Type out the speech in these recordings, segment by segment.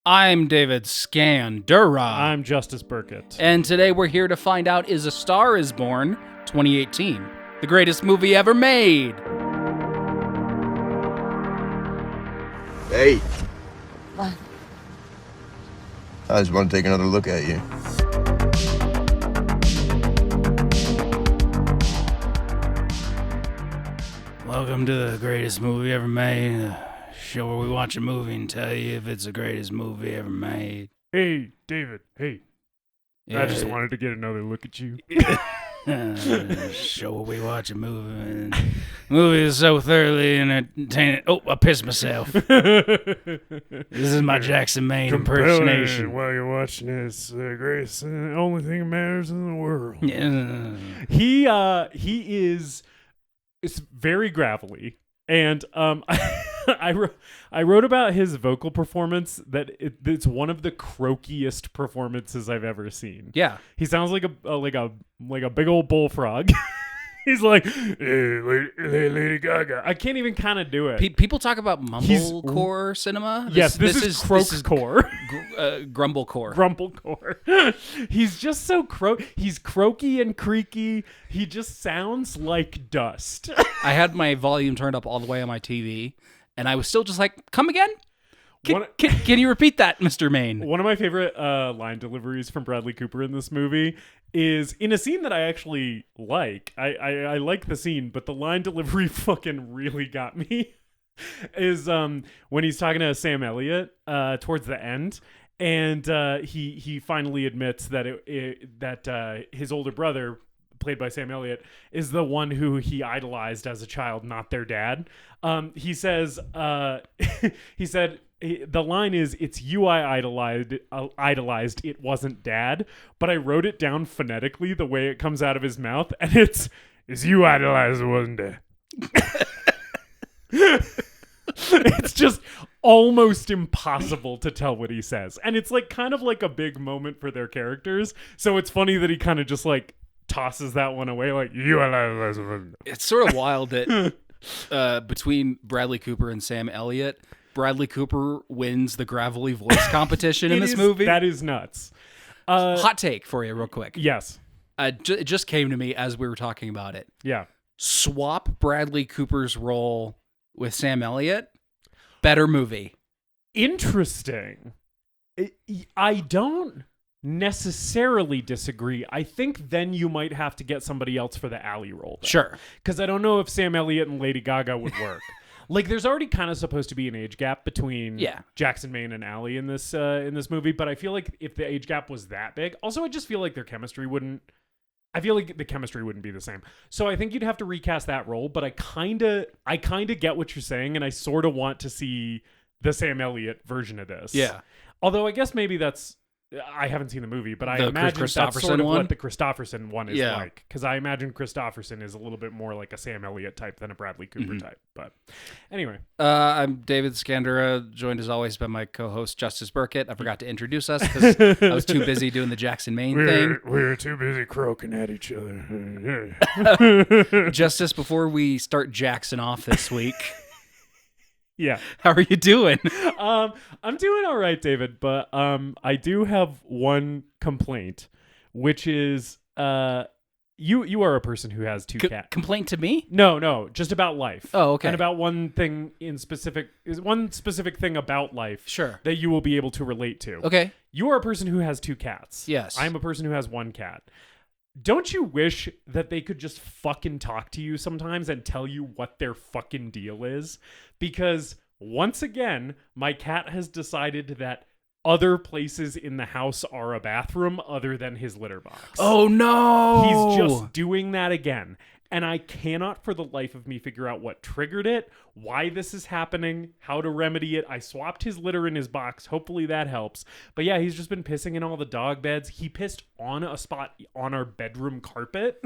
I'm David Scandura. I'm Justice Burkett. And today we're here to find out, is A Star Is Born 2018 the greatest movie ever made? Hey. What? I just want to take another look at you. Welcome to the greatest movie ever made. The show where we watch a movie and tell you if it's the greatest movie ever made. Hey, David. Hey. Yeah. I just wanted to get another look at you. Show where we watch a movie. And the movie is so thoroughly entertaining. Oh, I pissed myself. This is my Jackson Maine impersonation. While you're watching this, greatest, only thing that matters in the world. Yeah. He is. It's very gravelly, and I wrote about his vocal performance that it's one of the croakiest performances I've ever seen. Yeah, he sounds like a big old bullfrog. He's like, hey, Lady Gaga. I can't even kind of do it. People talk about mumblecore cinema. This is croakcore. Grumblecore. Grumblecore. He's just so he's croaky and creaky. He just sounds like dust. I had my volume turned up all the way on my TV, and I was still just like, come again? Can you repeat that, Mr. Maine? One of my favorite line deliveries from Bradley Cooper in this movie is in a scene that I actually like. I like the scene, but the line delivery fucking really got me. Is when he's talking to Sam Elliot towards the end, and he finally admits that his older brother, played by Sam Elliott, is the one who he idolized as a child, not their dad. He says, he said, the line is, "It's you I idolized. It wasn't Dad." But I wrote it down phonetically the way it comes out of his mouth, and it's you idolized. It wasn't Dad. It's just almost impossible to tell what he says, and it's like kind of like a big moment for their characters. So it's funny that he kind of just like tosses that one away, like you idolized. It's sort of wild that between Bradley Cooper and Sam Elliott, Bradley Cooper wins the gravelly voice competition in this movie. That is nuts. Hot take for you real quick. Yes. It just came to me as we were talking about it. Yeah. Swap Bradley Cooper's role with Sam Elliott. Better movie. Interesting. I don't necessarily disagree. I think then you might have to get somebody else for the alley role. Sure. Because I don't know if Sam Elliott and Lady Gaga would work. Like, there's already kind of supposed to be an age gap between Jackson Maine and Allie in this movie, but I feel like if the age gap was that big, also I just feel like their chemistry wouldn't. I feel like the chemistry wouldn't be the same. So I think you'd have to recast that role, but I kind of get what you're saying, and I sort of want to see the Sam Elliott version of this. Yeah. Although I guess maybe I haven't seen the movie, but I imagine that's sort of what the Christopherson one is like. Because I imagine Christopherson is a little bit more like a Sam Elliott type than a Bradley Cooper type. But anyway. I'm David Scandura, joined as always by my co-host Justice Burkett. I forgot to introduce us because I was too busy doing the Jackson Maine thing. We were too busy croaking at each other. Justice, before we start Jackson off this week... Yeah. How are you doing? I'm doing all right, David, but I do have one complaint, which is you are a person who has two cats. Complaint to me? No, just about life. Oh, okay. And about one thing one specific thing about life sure. that you will be able to relate to. Okay. You are a person who has two cats. Yes. I'm a person who has one cat. Don't you wish that they could just fucking talk to you sometimes and tell you what their fucking deal is? Because once again, my cat has decided that other places in the house are a bathroom other than his litter box. Oh no! He's just doing that again. And I cannot for the life of me figure out what triggered it, why this is happening, how to remedy it. I swapped his litter in his box. Hopefully that helps. But yeah, he's just been pissing in all the dog beds. He pissed on a spot on our bedroom carpet.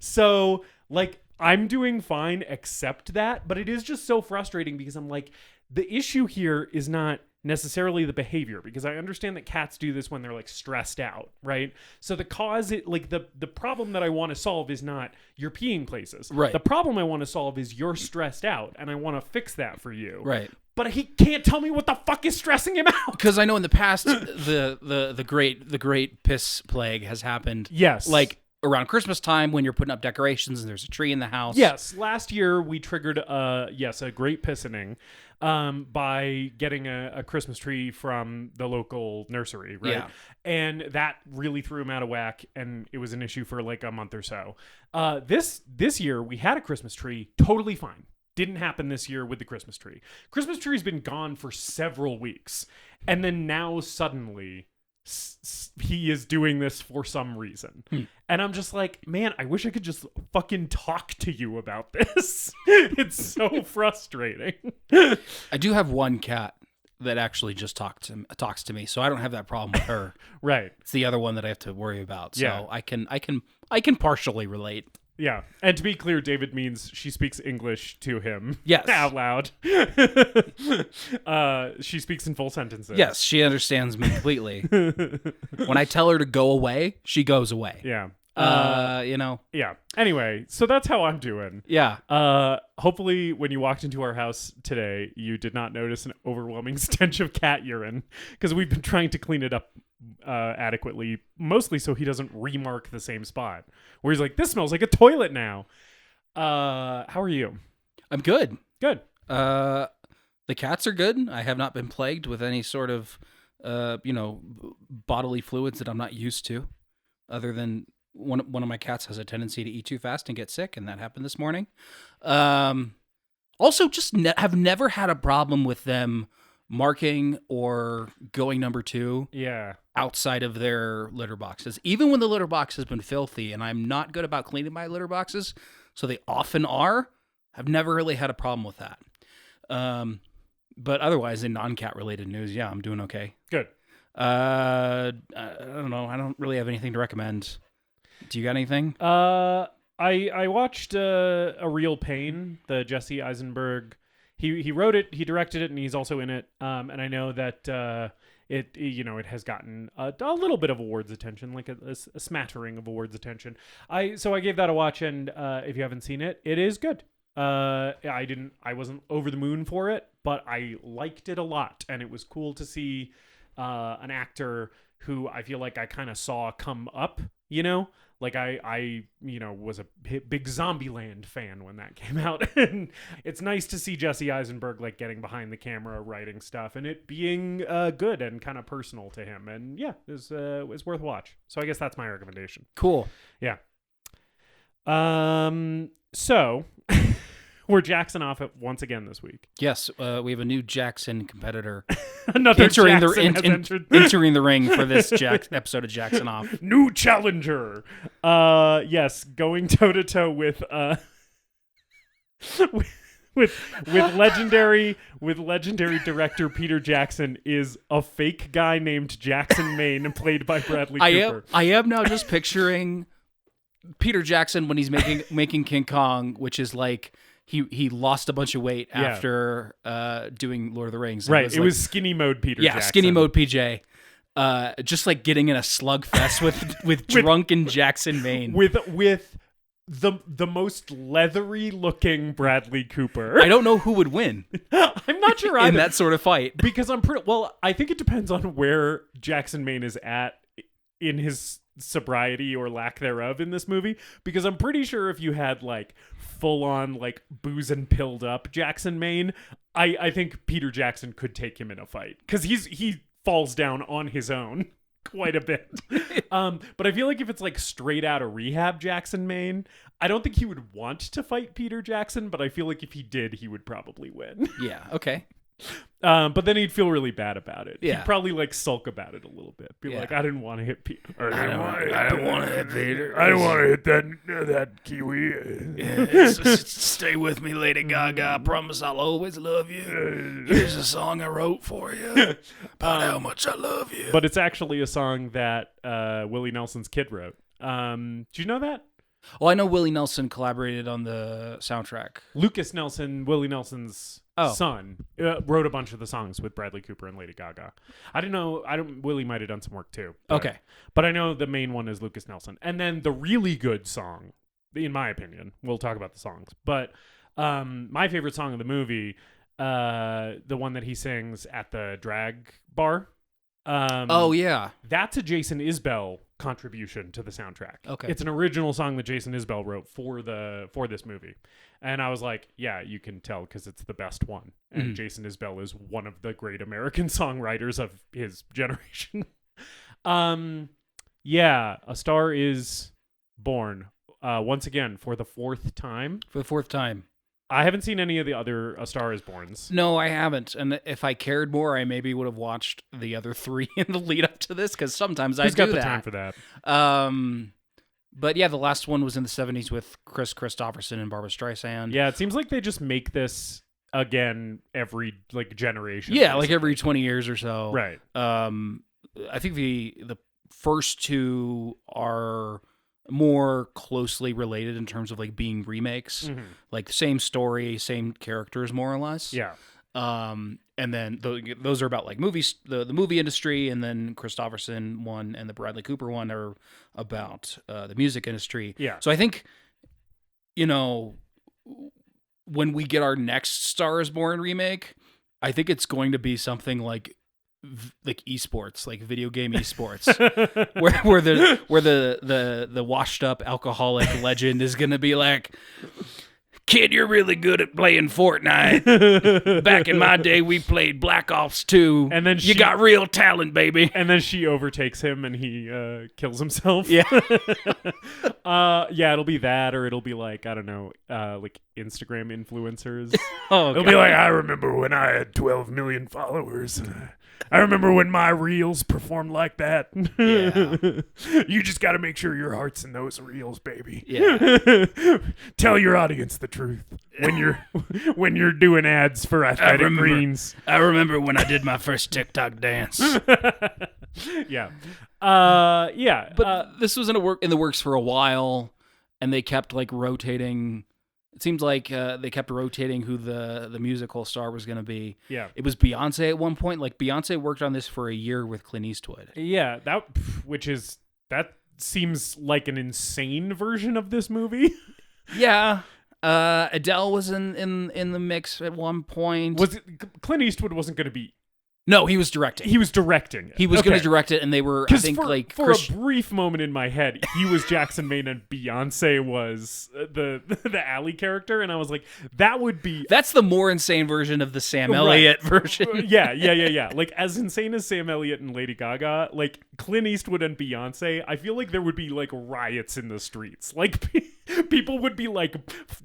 So, like, I'm doing fine except that. But it is just so frustrating because I'm like, the issue here is not necessarily the behavior, because I understand that cats do this when they're like stressed out, right? So the cause, the problem that I want to solve is not you're peeing places. Right. The problem I want to solve is you're stressed out, and I want to fix that for you. Right. But he can't tell me what the fuck is stressing him out. Because I know in the past the great piss plague has happened. Yes. Like around Christmas time when you're putting up decorations and there's a tree in the house. Yes. Last year we triggered a great pissening by getting a Christmas tree from the local nursery, right? Yeah. And that really threw him out of whack, and it was an issue for like a month or so. This year we had a Christmas tree, totally fine. Didn't happen this year with the Christmas tree. Christmas tree's been gone for several weeks, and then now suddenly he is doing this for some reason. And I'm just like, man, I wish I could just fucking talk to you about this. It's so frustrating. I do have one cat that actually just talks to me, so I don't have that problem with her. Right. It's the other one that I have to worry about. So Yeah. I can partially relate. Yeah. And to be clear, David means she speaks English to him. Yes. Out loud. She speaks in full sentences. Yes, she understands me completely. When I tell her to go away, she goes away. Yeah. Yeah. Anyway, so that's how I'm doing. Yeah. Hopefully when you walked into our house today, you did not notice an overwhelming stench of cat urine, because we've been trying to clean it up adequately, mostly so he doesn't remark the same spot where he's like, this smells like a toilet now. How are you? I'm good. Good. The cats are good. I have not been plagued with any sort of bodily fluids that I'm not used to, other than one of my cats has a tendency to eat too fast and get sick, and that happened this morning. Also, just have never had a problem with them marking or going number 2 outside of their litter boxes. Even when the litter box has been filthy, and I'm not good about cleaning my litter boxes, so they often are, I've never really had a problem with that. But otherwise, in non-cat related news, yeah, I'm doing okay. Good. I don't know. I don't really have anything to recommend. Do you got anything? I watched A Real Pain, the Jesse Eisenberg. He wrote it, he directed it, and he's also in it. And I know that it has gotten a little bit of awards attention, like a smattering of awards attention. So I gave that a watch, and if you haven't seen it, it is good. I wasn't over the moon for it, but I liked it a lot, and it was cool to see an actor who I feel like I kind of saw come up, like I was a big Zombieland fan when that came out, and it's nice to see Jesse Eisenberg like getting behind the camera, writing stuff, and it being good and kind of personal to him, and yeah, it was worth a watch. So I guess that's my recommendation. Cool. Yeah. So we're Jackson off it once again this week. Yes, we have a new Jackson competitor Another entering Jackson has entered. entering the ring for this episode of Jackson Off. New challenger. Yes, going toe to toe with with legendary director Peter Jackson is a fake guy named Jackson Maine, played by Bradley Cooper. I am now just picturing Peter Jackson when he's making King Kong, which is like he lost a bunch of weight after doing Lord of the Rings. Right, it was skinny mode Peter Jackson. Skinny mode PJ. Just like getting in a slugfest with drunken Jackson Maine. With the most leathery looking Bradley Cooper. I don't know who would win. I'm not sure either. In that sort of fight. Because I think it depends on where Jackson Maine is at in his sobriety or lack thereof in this movie, because I'm pretty sure if you had like full on like booze and pilled up Jackson Maine, I think Peter Jackson could take him in a fight, because he falls down on his own quite a bit. But I feel like if it's like straight out of rehab Jackson Maine, I don't think he would want to fight Peter Jackson, but I feel like if he did, he would probably win. Yeah, okay. But then he'd feel really bad about it. Yeah. He'd probably like sulk about it a little bit. Be like, I didn't want to hit Peter. I don't want to hit Peter. I don't want to hit that Kiwi. Stay with me, Lady Gaga. I promise I'll always love you. Here's a song I wrote for you about how much I love you. But it's actually a song that Willie Nelson's kid wrote. Did you know that? Well, I know Willie Nelson collaborated on the soundtrack. Lucas Nelson, Willie Nelson's son, wrote a bunch of the songs with Bradley Cooper and Lady Gaga. I don't know. Willie might have done some work too. But I know the main one is Lucas Nelson. And then the really good song, in my opinion, we'll talk about the songs, but my favorite song of the movie, the one that he sings at the drag bar. That's a Jason Isbell contribution to the soundtrack. It's an original song that Jason Isbell wrote for this movie, and I was like, yeah, you can tell because it's the best one. And Jason Isbell is one of the great American songwriters of his generation. A Star Is Born once again for the fourth time. I haven't seen any of the other A Star Is Borns. No, I haven't. And if I cared more, I maybe would have watched the other three in the lead up to this, because sometimes I do that. Who's got the time for that? But yeah, the last one was in the 70s with Chris Christopherson and Barbra Streisand. Yeah, it seems like they just make this again every generation. Yeah, basically. Like every 20 years or so. Right. I think the first two are more closely related in terms of like being remakes, like same story, same characters, more or less. Yeah. And then those are about like movies, the movie industry, and then Christopherson one and the Bradley Cooper one are about the music industry. Yeah. So I think, when we get our next Star Is Born remake, I think it's going to be something like esports, like video game esports, where the washed up alcoholic legend is gonna be like, kid, you're really good at playing Fortnite. Back in my day, we played Black Ops 2. And then you got real talent, baby. And then she overtakes him and he kills himself. Yeah. It'll be that, or it'll be like, I don't know, like Instagram influencers. It'll be like, I remember when I had 12 million followers. I remember when my reels performed like that. Yeah. You just got to make sure your heart's in those reels, baby. Yeah. Tell your audience the truth when you're doing ads for Athletic Greens. I remember when I did my first TikTok dance. Yeah. But this was in the works for a while, and they kept like rotating. It seems like they kept rotating who the musical star was going to be. Yeah. It was Beyonce at one point. Like, Beyonce worked on this for a year with Clint Eastwood. Yeah, that seems like an insane version of this movie. Yeah. Adele was in the mix at one point. Clint Eastwood wasn't going to be... No, he was directing. He was directing it. He was going to direct it, and they were, I think, for a brief moment in my head, he was Jackson Maine and Beyonce was the Allie character, and I was like, that would be... That's the more insane version of the Sam Elliott version. Yeah. Like, as insane as Sam Elliott and Lady Gaga, like, Clint Eastwood and Beyonce, I feel like there would be, like, riots in the streets. Like, people would be, like,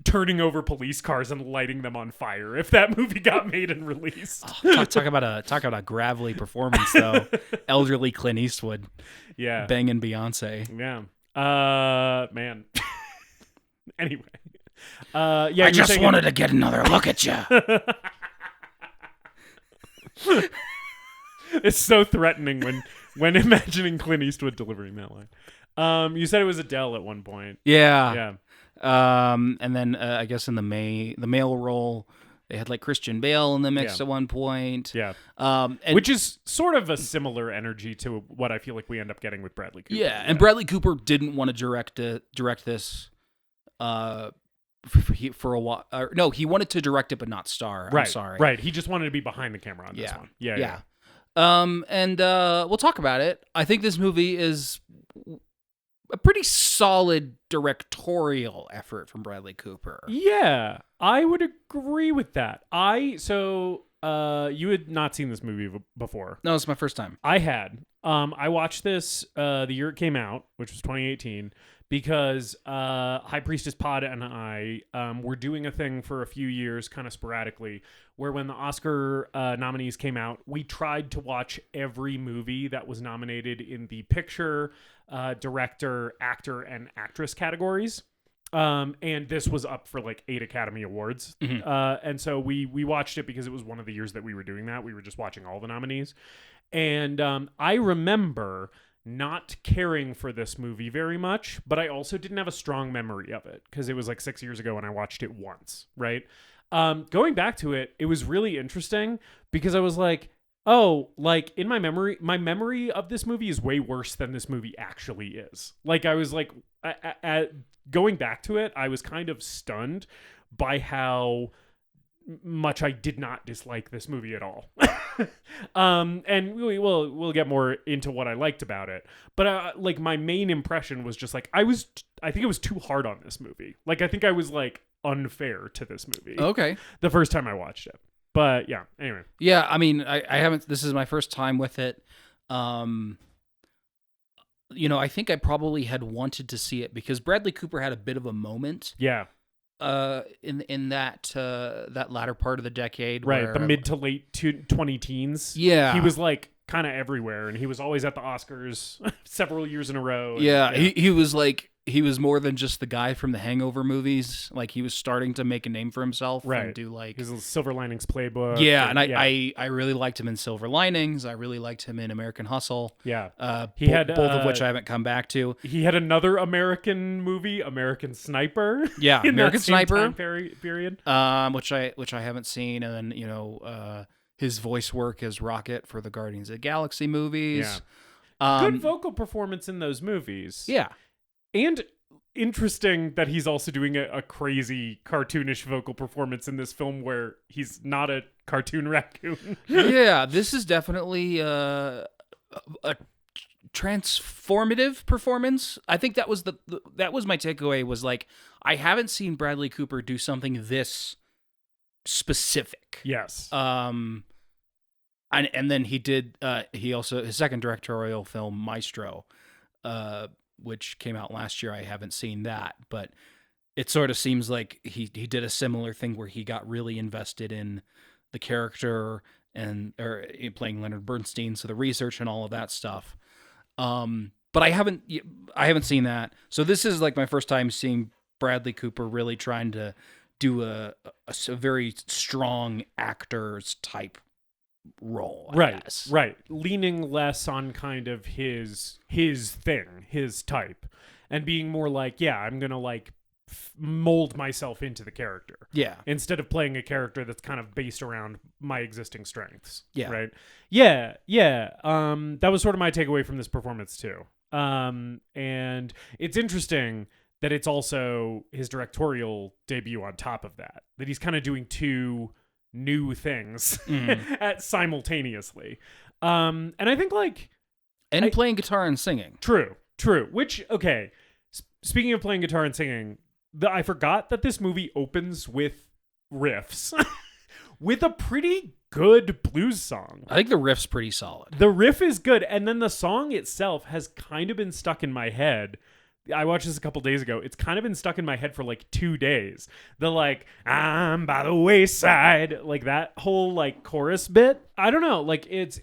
turning over police cars and lighting them on fire if that movie got made and released. Talk about a gravelly performance, though. Elderly Clint Eastwood, banging Beyonce. Yeah, man. Anyway, I just wanted to get another look at you. It's so threatening when imagining Clint Eastwood delivering that line. You said it was Adele at one point. Yeah. And then I guess in the male role, they had like Christian Bale in the mix at one point. Yeah. Which is sort of a similar energy to what I feel like we end up getting with Bradley Cooper. Yeah, and Bradley Cooper didn't want to direct this for a while. No, he wanted to direct it but not star. Right. I'm sorry. Right. He just wanted to be behind the camera on this one. Yeah. And we'll talk about it. I think this movie is a pretty solid directorial effort from Bradley Cooper. Yeah, I would agree with that. You had not seen this movie before. No, it's my first time. I had. I watched this the year it came out, which was 2018, because High Priestess Pod and I were doing a thing for a few years, kind of sporadically, where when the Oscar nominees came out, we tried to watch every movie that was nominated in the picture, director, actor, and actress categories. And this was up for like 8 Academy Awards. Mm-hmm. And so we watched it because it was one of the years that we were doing that. We were just watching all the nominees. And I remember not caring for this movie very much, but I also didn't have a strong memory of it because it was like 6 years ago and I watched it once, right? Going back to it, it was really interesting because I was like, oh, like in my memory of this movie is way worse than this movie actually is. Like I was like, going back to it, I was kind of stunned by how much I did not dislike this movie at all. And we'll get more into what I liked about it. But like my main impression was just like I think it was too hard on this movie. Like I think I was like unfair to this movie. Okay. The first time I watched it. But yeah, anyway. Yeah, I mean, I haven't. This is my first time with it. You know, I think I probably had wanted to see it because Bradley Cooper had a bit of a moment. Yeah. In that latter part of the decade, right? Where, the mid to late 20 teens. Yeah, he was like kind of everywhere, and he was always at the Oscars several years in a row. Yeah, he was like. He was more than just the guy from the Hangover movies. Like he was starting to make a name for himself, right? And do like his Silver Linings Playbook. Yeah, and I really liked him in Silver Linings. I really liked him in American Hustle. Yeah, he had both of which I haven't come back to. He had another American movie, American Sniper. Yeah, American Sniper period. Which I haven't seen, and then his voice work as Rocket for the Guardians of the Galaxy movies. Yeah, good vocal performance in those movies. Yeah. And interesting that he's also doing a crazy cartoonish vocal performance in this film where he's not a cartoon raccoon. Yeah, this is definitely a transformative performance. I think that was that was my takeaway, was like, I haven't seen Bradley Cooper do something this specific. Yes. And then he did he also, his second directorial film, Maestro, which came out last year. I haven't seen that, but it sort of seems like he did a similar thing where he got really invested in the character or playing Leonard Bernstein, so the research and all of that stuff. But I haven't seen that. So this is like my first time seeing Bradley Cooper really trying to do a very strong actor's type role, I guess. Right. Leaning less on kind of his thing, his type, and being more like, yeah, I'm going to like mold myself into the character. Yeah. Instead of playing a character that's kind of based around my existing strengths. Yeah. Right. Yeah. That was sort of my takeaway from this performance too. And it's interesting that it's also his directorial debut on top of that he's kind of doing two new things simultaneously. And I think like... And playing guitar and singing. True. Which, okay, speaking of playing guitar and singing, I forgot that this movie opens with riffs with a pretty good blues song. I think the riff's pretty solid. The riff is good, and then the song itself has kind of been stuck in my head. I watched this a couple days ago. It's kind of been stuck in my head for like 2 days. The like, I'm by the wayside, like that whole like chorus bit. I don't know. Like it's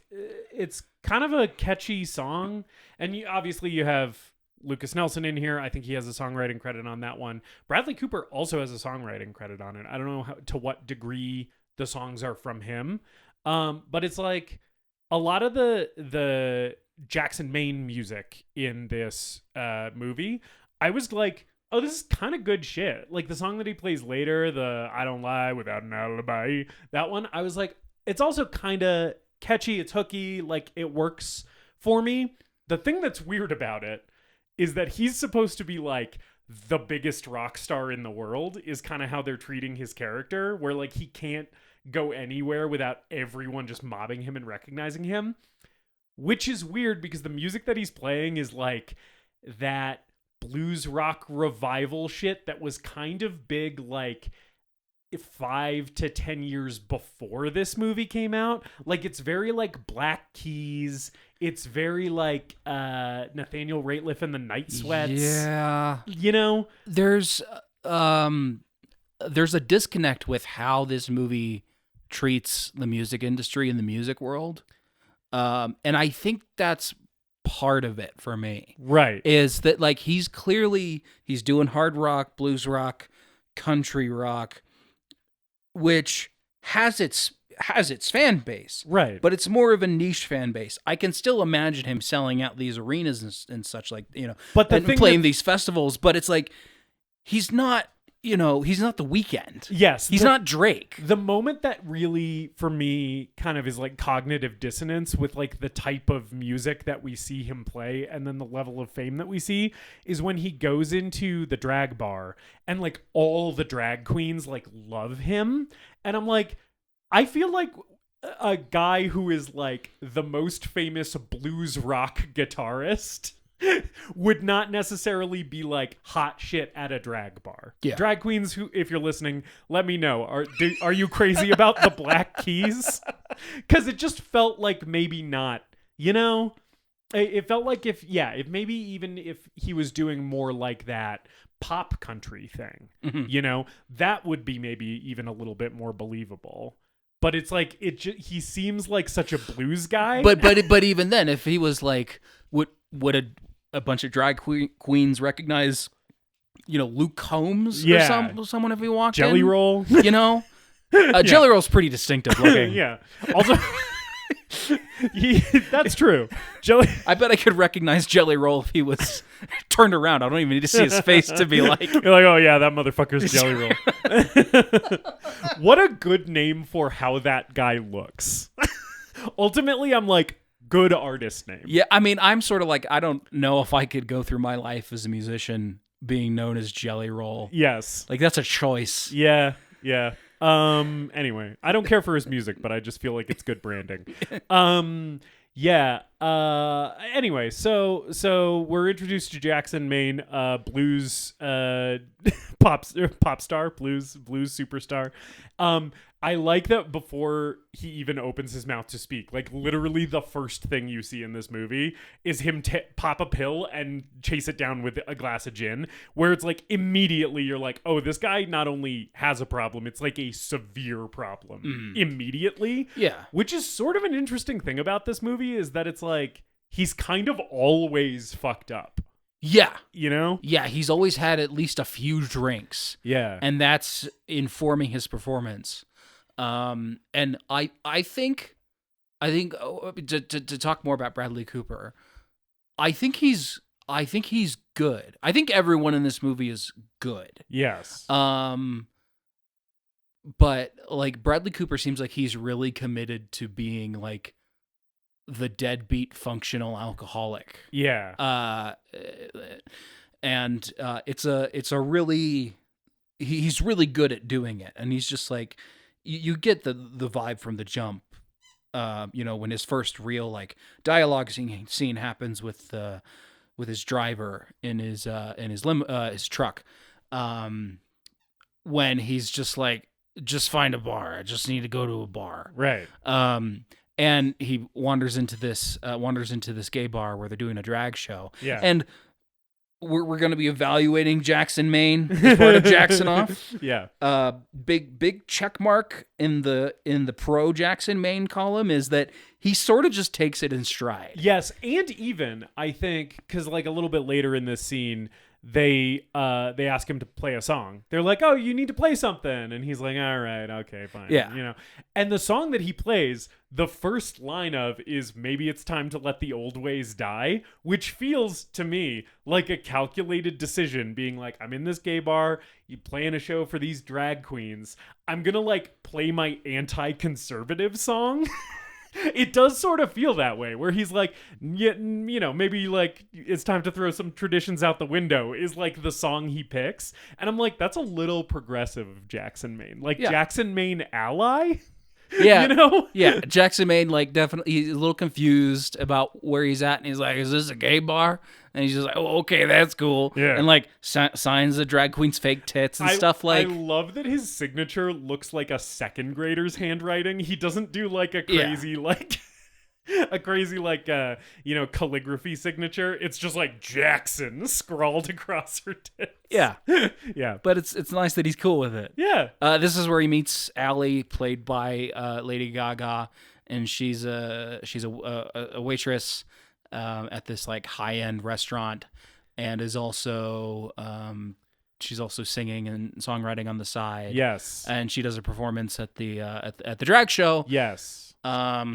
kind of a catchy song. And obviously you have Lucas Nelson in here. I think he has a songwriting credit on that one. Bradley Cooper also has a songwriting credit on it. I don't know to what degree the songs are from him. But it's like a lot of the Jackson Maine music in this movie, I was like, oh, this is kind of good shit. Like the song that he plays later, the I Don't Lie Without an Alibi, that one, I was like, it's also kind of catchy, it's hooky, like it works for me. The thing that's weird about it is that he's supposed to be like the biggest rock star in the world, is kind of how they're treating his character, where like he can't go anywhere without everyone just mobbing him and recognizing him. Which is weird because the music that he's playing is like that blues rock revival shit that was kind of big like 5 to 10 years before this movie came out. Like it's very like Black Keys. It's very like Nathaniel Rateliff and the Night Sweats. Yeah. You know? There's a disconnect with how this movie treats the music industry and the music world. And I think that's part of it for me. Right. Is that like he's doing hard rock, blues rock, country rock, which has its has its fan base, right? But it's more of a niche fan base. I can still imagine him selling out these arenas and such, like, you know, but and playing these festivals. But it's like he's not, you know, he's not The Weeknd. Yes, he's not Drake. The moment that really, for me, kind of is like cognitive dissonance with like the type of music that we see him play and then the level of fame that we see is when he goes into the drag bar and like all the drag queens like love him. And I'm like, I feel like a guy who is like the most famous blues rock guitarist would not necessarily be like hot shit at a drag bar. Yeah. Drag queens who, if you're listening, let me know. Are you crazy about the Black Keys? Because it just felt like maybe not, you know? It felt like if maybe even if he was doing more like that pop country thing, you know, that would be maybe even a little bit more believable. But it's like he seems like such a blues guy. But even then, if he was like, would a bunch of drag queens recognize, you know, Luke Combs or someone if he walked Jelly in? Roll, you know, Jelly Roll's pretty distinctive looking. Yeah. Also, that's true. Jelly. I bet I could recognize Jelly Roll if he was turned around. I don't even need to see his face to be like, you're like, oh yeah, that motherfucker's Jelly Roll. What a good name for how that guy looks. Ultimately, I'm like, good artist name. Yeah, I mean, I'm sort of like, I don't know if I could go through my life as a musician being known as Jelly Roll. Yes. Like, that's a choice. Yeah. Anyway, I don't care for his music, but I just feel like it's good branding. Anyway, so we're introduced to Jackson Maine, blues pop star, blues superstar. I like that before he even opens his mouth to speak, like literally the first thing you see in this movie is him pop a pill and chase it down with a glass of gin, where it's like immediately you're like, oh, this guy not only has a problem, it's like a severe problem immediately. Yeah. Which is sort of an interesting thing about this movie is that it's like, he's kind of always fucked up. Yeah. You know? Yeah, he's always had at least a few drinks. Yeah. And that's informing his performance. And I think to talk more about Bradley Cooper, I think he's good. I think everyone in this movie is good. Yes. But like Bradley Cooper seems like he's really committed to being like the deadbeat functional alcoholic. Yeah. And it's a really, he's really good at doing it. And he's just like, you get the vibe from the jump, you know, when his first real like dialogue scene happens with his driver in his truck, when he's just like, just find a bar. I just need to go to a bar. Right. And he wanders into this gay bar where they're doing a drag show. Yeah. And we're going to be evaluating Jackson Maine as part of Jackson Off. Yeah. Big check mark in the pro Jackson Maine column is that he sort of just takes it in stride. Yes, and even I think because like a little bit later in this scene, they ask him to play a song. They're like, "Oh, you need to play something," and he's like, "All right, okay, fine." Yeah, you know. And the song that he plays, the first line of is "Maybe it's time to let the old ways die," which feels to me like a calculated decision. Being like, I'm in this gay bar, you playing a show for these drag queens. I'm gonna like play my anti-conservative song. It does sort of feel that way, where he's like, you know, maybe like it's time to throw some traditions out the window is like the song he picks. And I'm like, that's a little progressive of Jackson Maine. Like Jackson Maine ally? Yeah. You know? Yeah. Jackson Maine, like, definitely, he's a little confused about where he's at. And he's like, is this a gay bar? And he's just like, oh, okay, that's cool. Yeah. And like signs the drag queen's fake tits and stuff like. I love that his signature looks like a second grader's handwriting. He doesn't do like a crazy you know, calligraphy signature. It's just like Jackson scrawled across her tits. Yeah. Yeah. But it's nice that he's cool with it. Yeah. This is where he meets Allie, played by Lady Gaga, and she's a waitress at this like high-end restaurant, and is also she's also singing and songwriting on the side. Yes. And she does a performance at the at the drag show. Yes.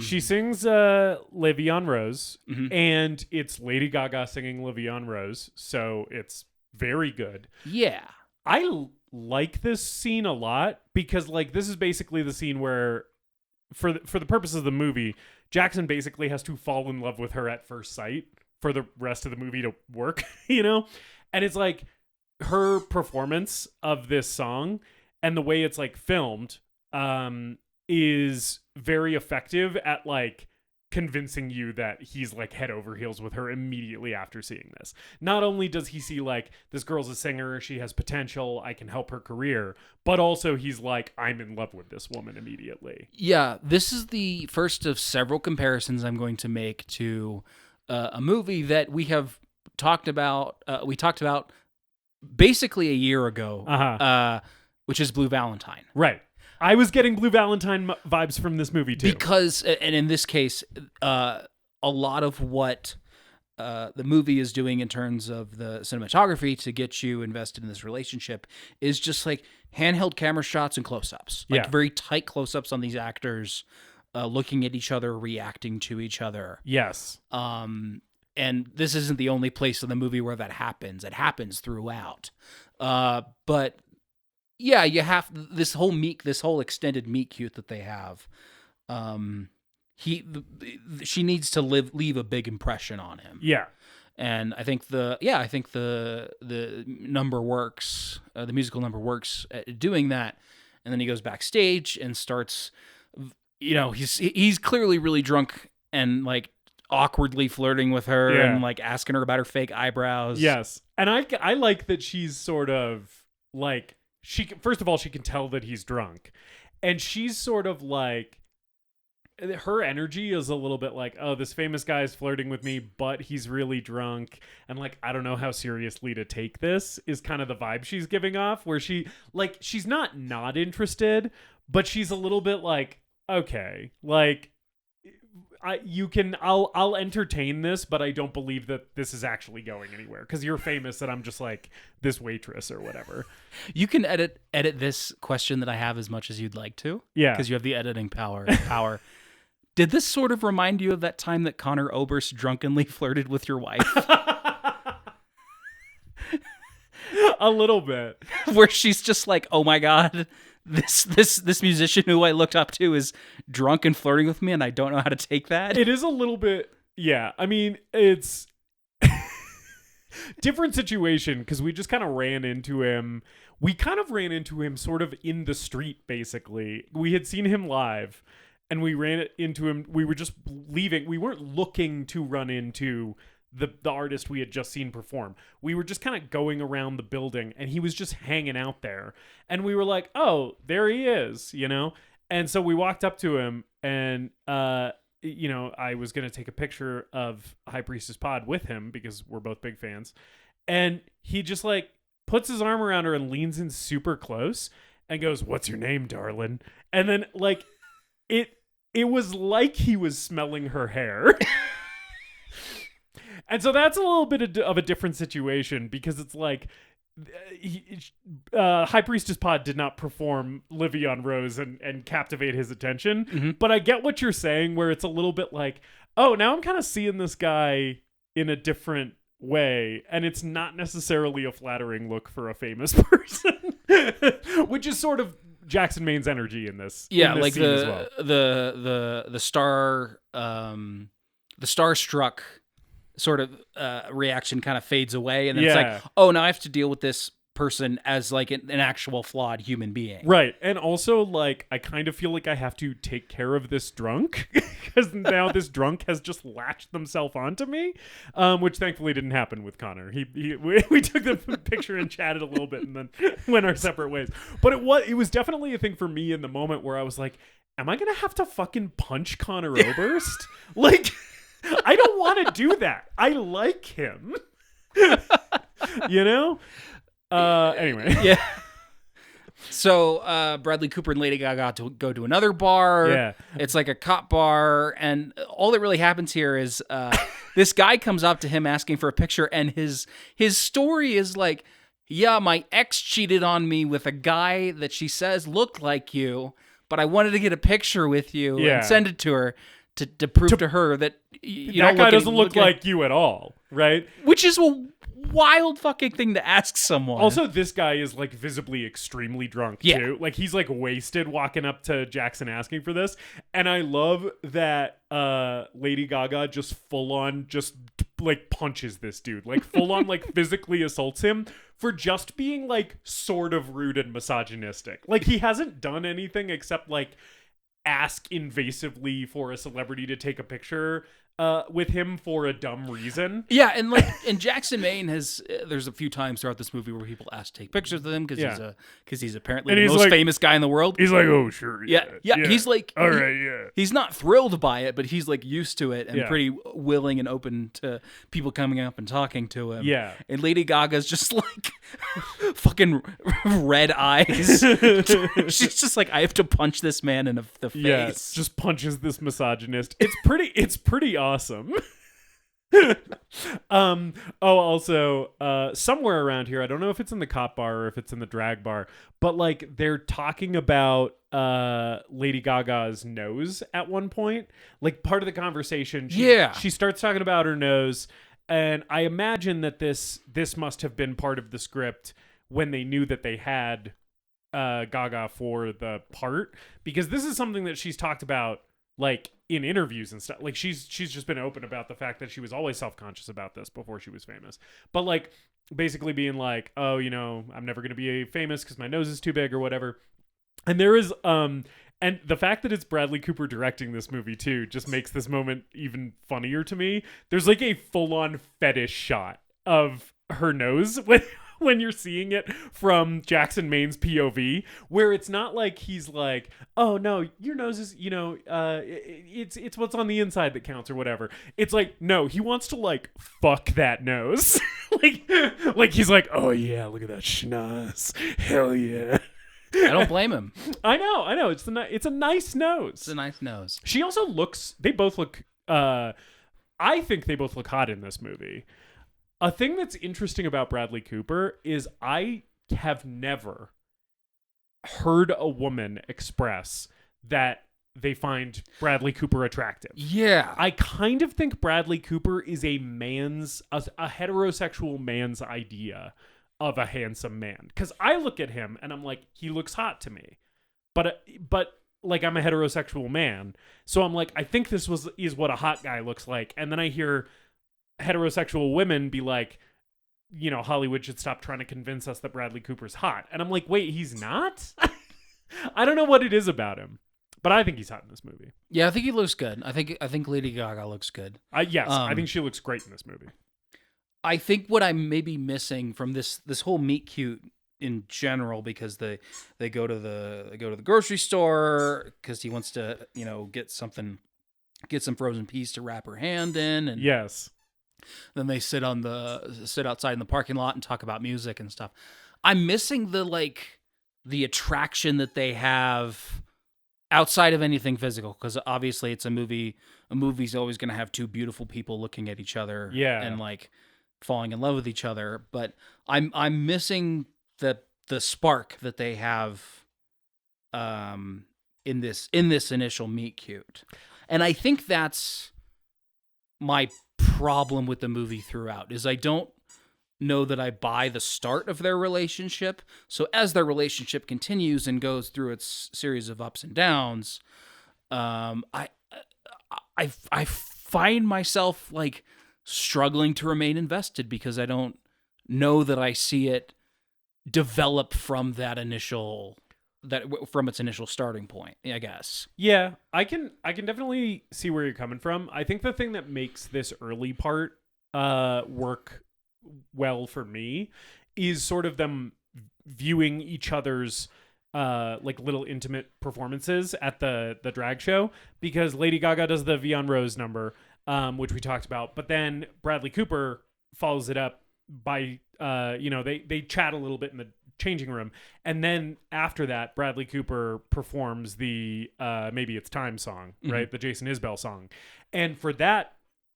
She sings Le'Veon Rose, and it's Lady Gaga singing Le'Veon Rose, so it's very good. Yeah. I like this scene a lot because, like, this is basically the scene where, for the purposes of the movie, Jackson basically has to fall in love with her at first sight for the rest of the movie to work, you know? And it's like her performance of this song and the way it's like filmed is very effective at like convincing you that he's like head over heels with her immediately after seeing this. Not only does he see like, this girl's a singer, she has potential, I can help her career, but also he's like, I'm in love with this woman immediately. Yeah, this is the first of several comparisons I'm going to make to a movie that we have talked about. We talked about basically a year ago, which is Blue Valentine. Right. I was getting Blue Valentine vibes from this movie too. Because, and in this case, a lot of what the movie is doing in terms of the cinematography to get you invested in this relationship is just like handheld camera shots and close-ups. Like very tight close-ups on these actors looking at each other, reacting to each other. Yes. And this isn't the only place in the movie where that happens. It happens throughout. But yeah, you have this whole extended meet cute that they have. She needs to leave a big impression on him. Yeah. And I think the number works. The musical number works at doing that. And then he goes backstage and starts, you know, he's clearly really drunk and like awkwardly flirting with her and like asking her about her fake eyebrows. Yes. And I like that she's sort of like, first of all, she can tell that he's drunk. And she's sort of like, her energy is a little bit like, oh, this famous guy is flirting with me, but he's really drunk. And like, I don't know how seriously to take this is kind of the vibe she's giving off, where she's not interested, but she's a little bit like, okay, like, I'll entertain this, but I don't believe that this is actually going anywhere because you're famous and I'm just like this waitress or whatever. You can edit this question that I have as much as you'd like to. Yeah. Because you have the editing power. Did this sort of remind you of that time that Connor Oberst drunkenly flirted with your wife? A little bit. Where she's just like, oh my God, this musician who I looked up to is drunk and flirting with me and I don't know how to take that. It is a little bit, yeah. I mean, it's different situation because we just kind of ran into him. We kind of ran into him sort of in the street, basically. We had seen him live and we ran into him. We were just leaving. We weren't looking to run into the artist we had just seen perform. We were just kind of going around the building and he was just hanging out there. And we were like, oh, there he is, you know? And so we walked up to him and, you know, I was going to take a picture of High Priestess Pod with him because we're both big fans. And he just like puts his arm around her and leans in super close and goes, "What's your name, darling?" And then like it was like he was smelling her hair. And so that's a little bit of a different situation because it's like High Priestess Pod did not perform Le'Veon Rose and captivate his attention. Mm-hmm. But I get what you're saying where it's a little bit like, oh, now I'm kind of seeing this guy in a different way. And it's not necessarily a flattering look for a famous person, which is sort of Jackson Maine's energy in this. Yeah, in this like scene as well. the starstruck sort of reaction kind of fades away, and then it's like, oh, now I have to deal with this person as like an actual flawed human being. Right. And also like I kind of feel like I have to take care of this drunk because now this drunk has just latched themselves onto me, which thankfully didn't happen with Connor. We took the picture and chatted a little bit and then went our separate ways. But it was definitely a thing for me in the moment where I was like, am I going to have to fucking punch Connor Oberst? Like, I don't want to do that. I like him. You know? Anyway. Yeah. So Bradley Cooper and Lady Gaga to go to another bar. Yeah. It's like a cop bar. And all that really happens here is this guy comes up to him asking for a picture. And his story is like, yeah, my ex cheated on me with a guy that she says looked like you, but I wanted to get a picture with you and send it to her to prove to her that that guy doesn't look like you at all, right? Which is a wild fucking thing to ask someone. Also, this guy is like visibly extremely drunk too. Like he's like wasted walking up to Jackson asking for this. And I love that Lady Gaga just full on just like punches this dude. Like full on like physically assaults him for just being like sort of rude and misogynistic. Like he hasn't done anything except like ask invasively for a celebrity to take a picture with him for a dumb reason. Yeah, and Jackson Maine has there's a few times throughout this movie where people ask to take pictures with him because he's apparently the most famous guy in the world. He's like, oh sure, yeah. He's like, all right, yeah. He's not thrilled by it, but he's like used to it and pretty willing and open to people coming up and talking to him. Yeah, and Lady Gaga's just like fucking red eyes. She's just like, I have to punch this man in the face. Yeah, just punches this misogynist. It's pretty awesome. Also, somewhere around here, I don't know if it's in the cop bar or if it's in the drag bar, but like they're talking about Lady Gaga's nose at one point. Like part of the conversation, she starts talking about her nose, and I imagine that this must have been part of the script when they knew that they had Gaga for the part, because this is something that she's talked about like in interviews and stuff. Like she's just been open about the fact that she was always self-conscious about this before she was famous, but like basically being like, oh, you know, I'm never going to be famous because my nose is too big or whatever. And there is and the fact that it's Bradley Cooper directing this movie too just makes this moment even funnier to me. There's like a full-on fetish shot of her nose when you're seeing it from Jackson Maine's POV, where it's not like he's like, oh no, your nose is, you know, it's what's on the inside that counts or whatever. It's like, no, he wants to like fuck that nose. like he's like, oh yeah, look at that schnoz. Hell yeah. I don't blame him. I know. It's a nice nose. It's a nice nose. They both look, I think they both look hot in this movie. A thing that's interesting about Bradley Cooper is I have never heard a woman express that they find Bradley Cooper attractive. Yeah. I kind of think Bradley Cooper is a heterosexual man's idea of a handsome man. Because I look at him and I'm like, he looks hot to me. But like I'm a heterosexual man. So I'm like, I think this is what a hot guy looks like. And then I hear heterosexual women be like, you know, Hollywood should stop trying to convince us that Bradley Cooper's hot. And I'm like, wait, he's not? I don't know what it is about him, but I think he's hot in this movie. Yeah, I think he looks good. I think Lady Gaga looks good. Yes, I think she looks great in this movie. I think what I'm maybe missing from this whole meet cute in general, because they go to the grocery store because he wants to, you know, get some frozen peas to wrap her hand in, and yes. Then they sit outside in the parking lot and talk about music and stuff. I'm missing the attraction that they have outside of anything physical, because obviously it's a movie. A movie's always going to have two beautiful people looking at each other, and like falling in love with each other. But I'm missing the spark that they have in this initial meet cute, and I think that's my problem with the movie throughout, is I don't know that I buy the start of their relationship. So as their relationship continues and goes through its series of ups and downs, I find myself like struggling to remain invested, because I don't know that I see it develop from from its initial starting point, I guess. Yeah, I can definitely see where you're coming from. I think the thing that makes this early part work well for me is sort of them viewing each other's like little intimate performances at the drag show, because Lady Gaga does the Vion Rose number, which we talked about, but then Bradley Cooper follows it up by they chat a little bit in the changing room, and then after that Bradley Cooper performs the Maybe It's Time song, right? The Jason Isbell song. And for that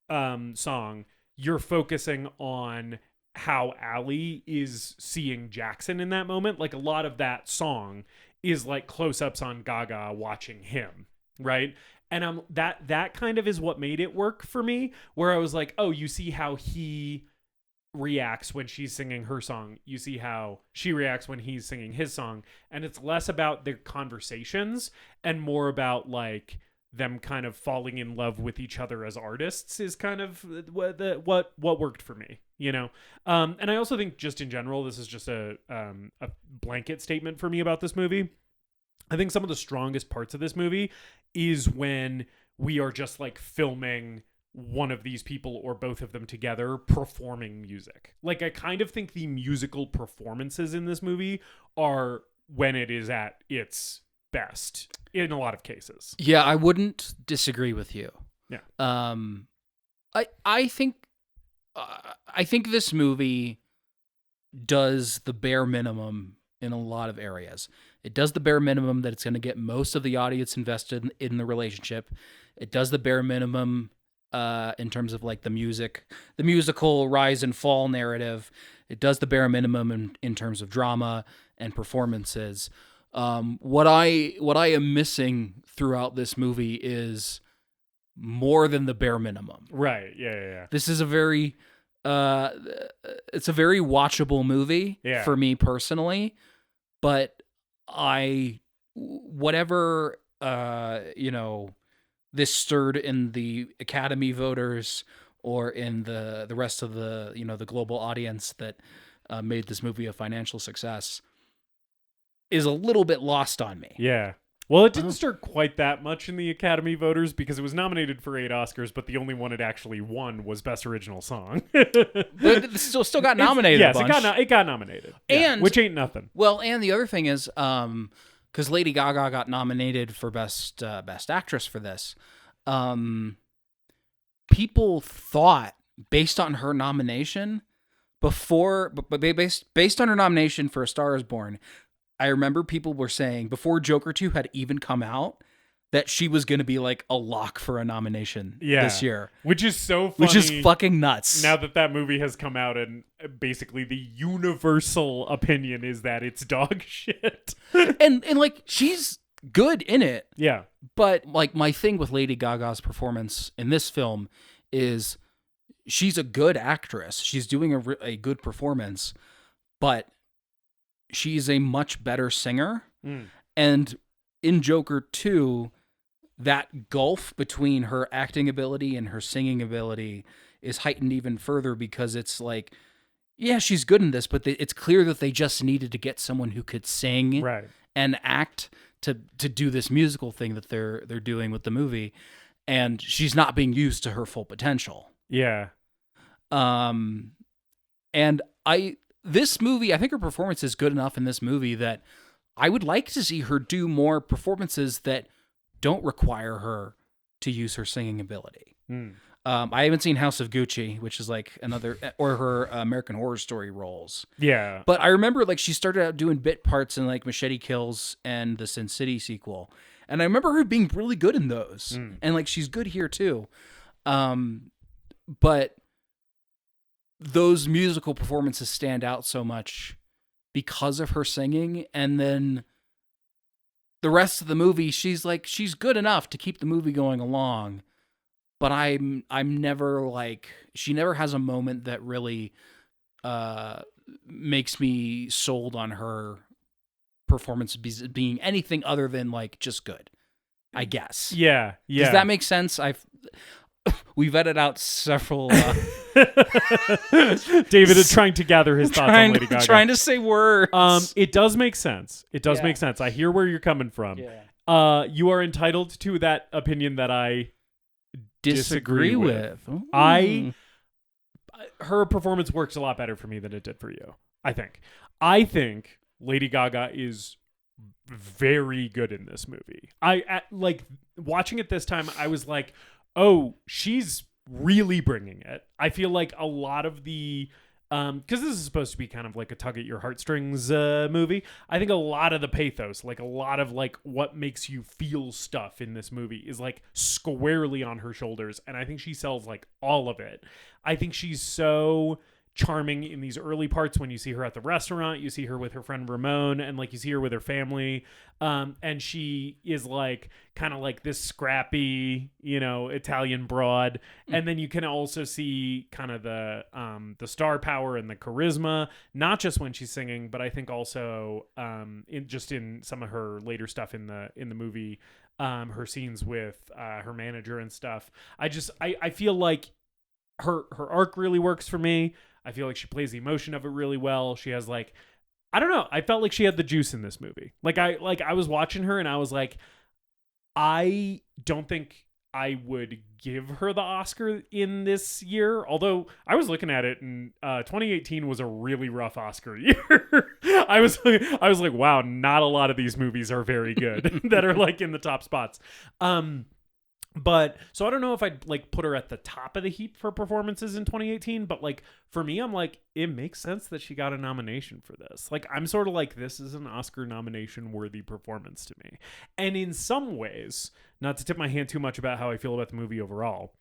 song, you're focusing on how Allie is seeing Jackson in that moment. Like a lot of that song is like close-ups on Gaga watching him, right? And that kind of is what made it work for me, where I was like, oh, you see how he reacts when she's singing her song. You see how she reacts when he's singing his song. And it's less about their conversations and more about like them kind of falling in love with each other as artists is kind of what worked for me, you know? And I also think just in general, this is just a blanket statement for me about this movie. I think some of the strongest parts of this movie is when we are just like filming one of these people or both of them together performing music. Like I kind of think the musical performances in this movie are when it is at its best in a lot of cases. Yeah, I wouldn't disagree with you. Yeah. I think this movie does the bare minimum in a lot of areas. It does the bare minimum that it's going to get most of the audience invested in the relationship. It does the bare minimum in terms of like the musical rise and fall narrative. It does the bare minimum in terms of drama and performances. What I am missing throughout this movie is more than the bare minimum. Right. Yeah. This is a very it's a very watchable movie for me personally, but whatever this stirred in the Academy voters or in the rest of the the global audience that made this movie a financial success is a little bit lost on me. Yeah. Well, it didn't stir quite that much in the Academy voters because it was nominated for 8 Oscars, but the only one it actually won was Best Original Song. But it still got nominated. Yes, a bunch. it got nominated, which ain't nothing. Well, and the other thing is, because Lady Gaga got nominated for Best Actress for this, people thought based on her nomination based on her nomination for A Star Is Born. I remember people were saying before Joker 2 had even come out that she was going to be like a lock for a nomination this year. Which is so funny. Which is fucking nuts. Now that movie has come out and basically the universal opinion is that it's dog shit. and like she's good in it. Yeah. But like my thing with Lady Gaga's performance in this film is she's a good actress. She's doing a good performance, but she's a much better singer. And in Joker 2, that gulf between her acting ability and her singing ability is heightened even further because it's like, yeah, she's good in this, but it's clear that they just needed to get someone who could sing and act to do this musical thing that they're doing with the movie. And she's not being used to her full potential. Yeah. And this movie, I think her performance is good enough in this movie that I would like to see her do more performances that don't require her to use her singing ability. I haven't seen House of Gucci, which is like another, or her American Horror Story roles. Yeah. But I remember like she started out doing bit parts in like Machete Kills and the Sin City sequel. And I remember her being really good in those. And like she's good here too. But those musical performances stand out so much because of her singing, and then the rest of the movie she's good enough to keep the movie going along, but I'm never like, she never has a moment that really makes me sold on her performance being anything other than like just good, I guess. Yeah. Does that make sense? We've edited out several. David is trying to gather his thoughts on Lady Gaga. Trying to say words. It does make sense. Make sense. I hear where you're coming from. Yeah. You are entitled to that opinion that I disagree with. Her performance works a lot better for me than it did for you. I think Lady Gaga is very good in this movie. Like watching it this time, I was like, oh, she's really bringing it. I feel like a lot of the because this is supposed to be kind of like a tug at your heartstrings movie. I think a lot of the pathos, like a lot of like what makes you feel stuff in this movie is like squarely on her shoulders, and I think she sells like all of it. I think she's so charming in these early parts when you see her at the restaurant, you see her with her friend Ramon, and like you see her with her family, and she is like kind of like this scrappy, you know, Italian broad, and then you can also see kind of the star power and the charisma, not just when she's singing, but I think also in some of her later stuff in the movie, her scenes with her manager and stuff. I feel like her arc really works for me. I feel like she plays the emotion of it really well. She has like, I don't know. I felt like she had the juice in this movie. I was watching her and I was like, I don't think I would give her the Oscar in this year. Although I was looking at it and 2018 was a really rough Oscar year. I was like, wow, not a lot of these movies are very good that are like in the top spots. But so I don't know if I'd like put her at the top of the heap for performances in 2018, but like for me, I'm like, it makes sense that she got a nomination for this. Like, I'm sort of like, this is an Oscar nomination worthy performance to me. And in some ways, not to tip my hand too much about how I feel about the movie overall,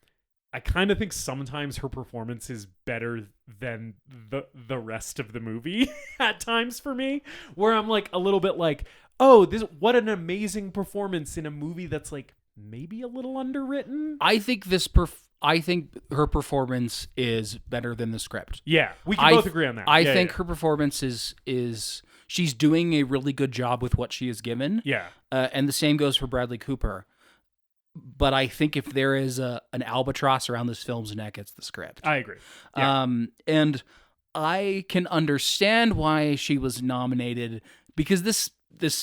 I kind of think sometimes her performance is better than the rest of the movie at times for me, where I'm like a little bit like, oh, what an amazing performance in a movie that's like maybe a little underwritten. I think her performance is better than the script. Yeah, we can both agree on that. I think her performance is she's doing a really good job with what she is given. Yeah. And the same goes for Bradley Cooper. But I think if there is an albatross around this film's neck, it's the script. I agree. Yeah. And I can understand why she was nominated, because this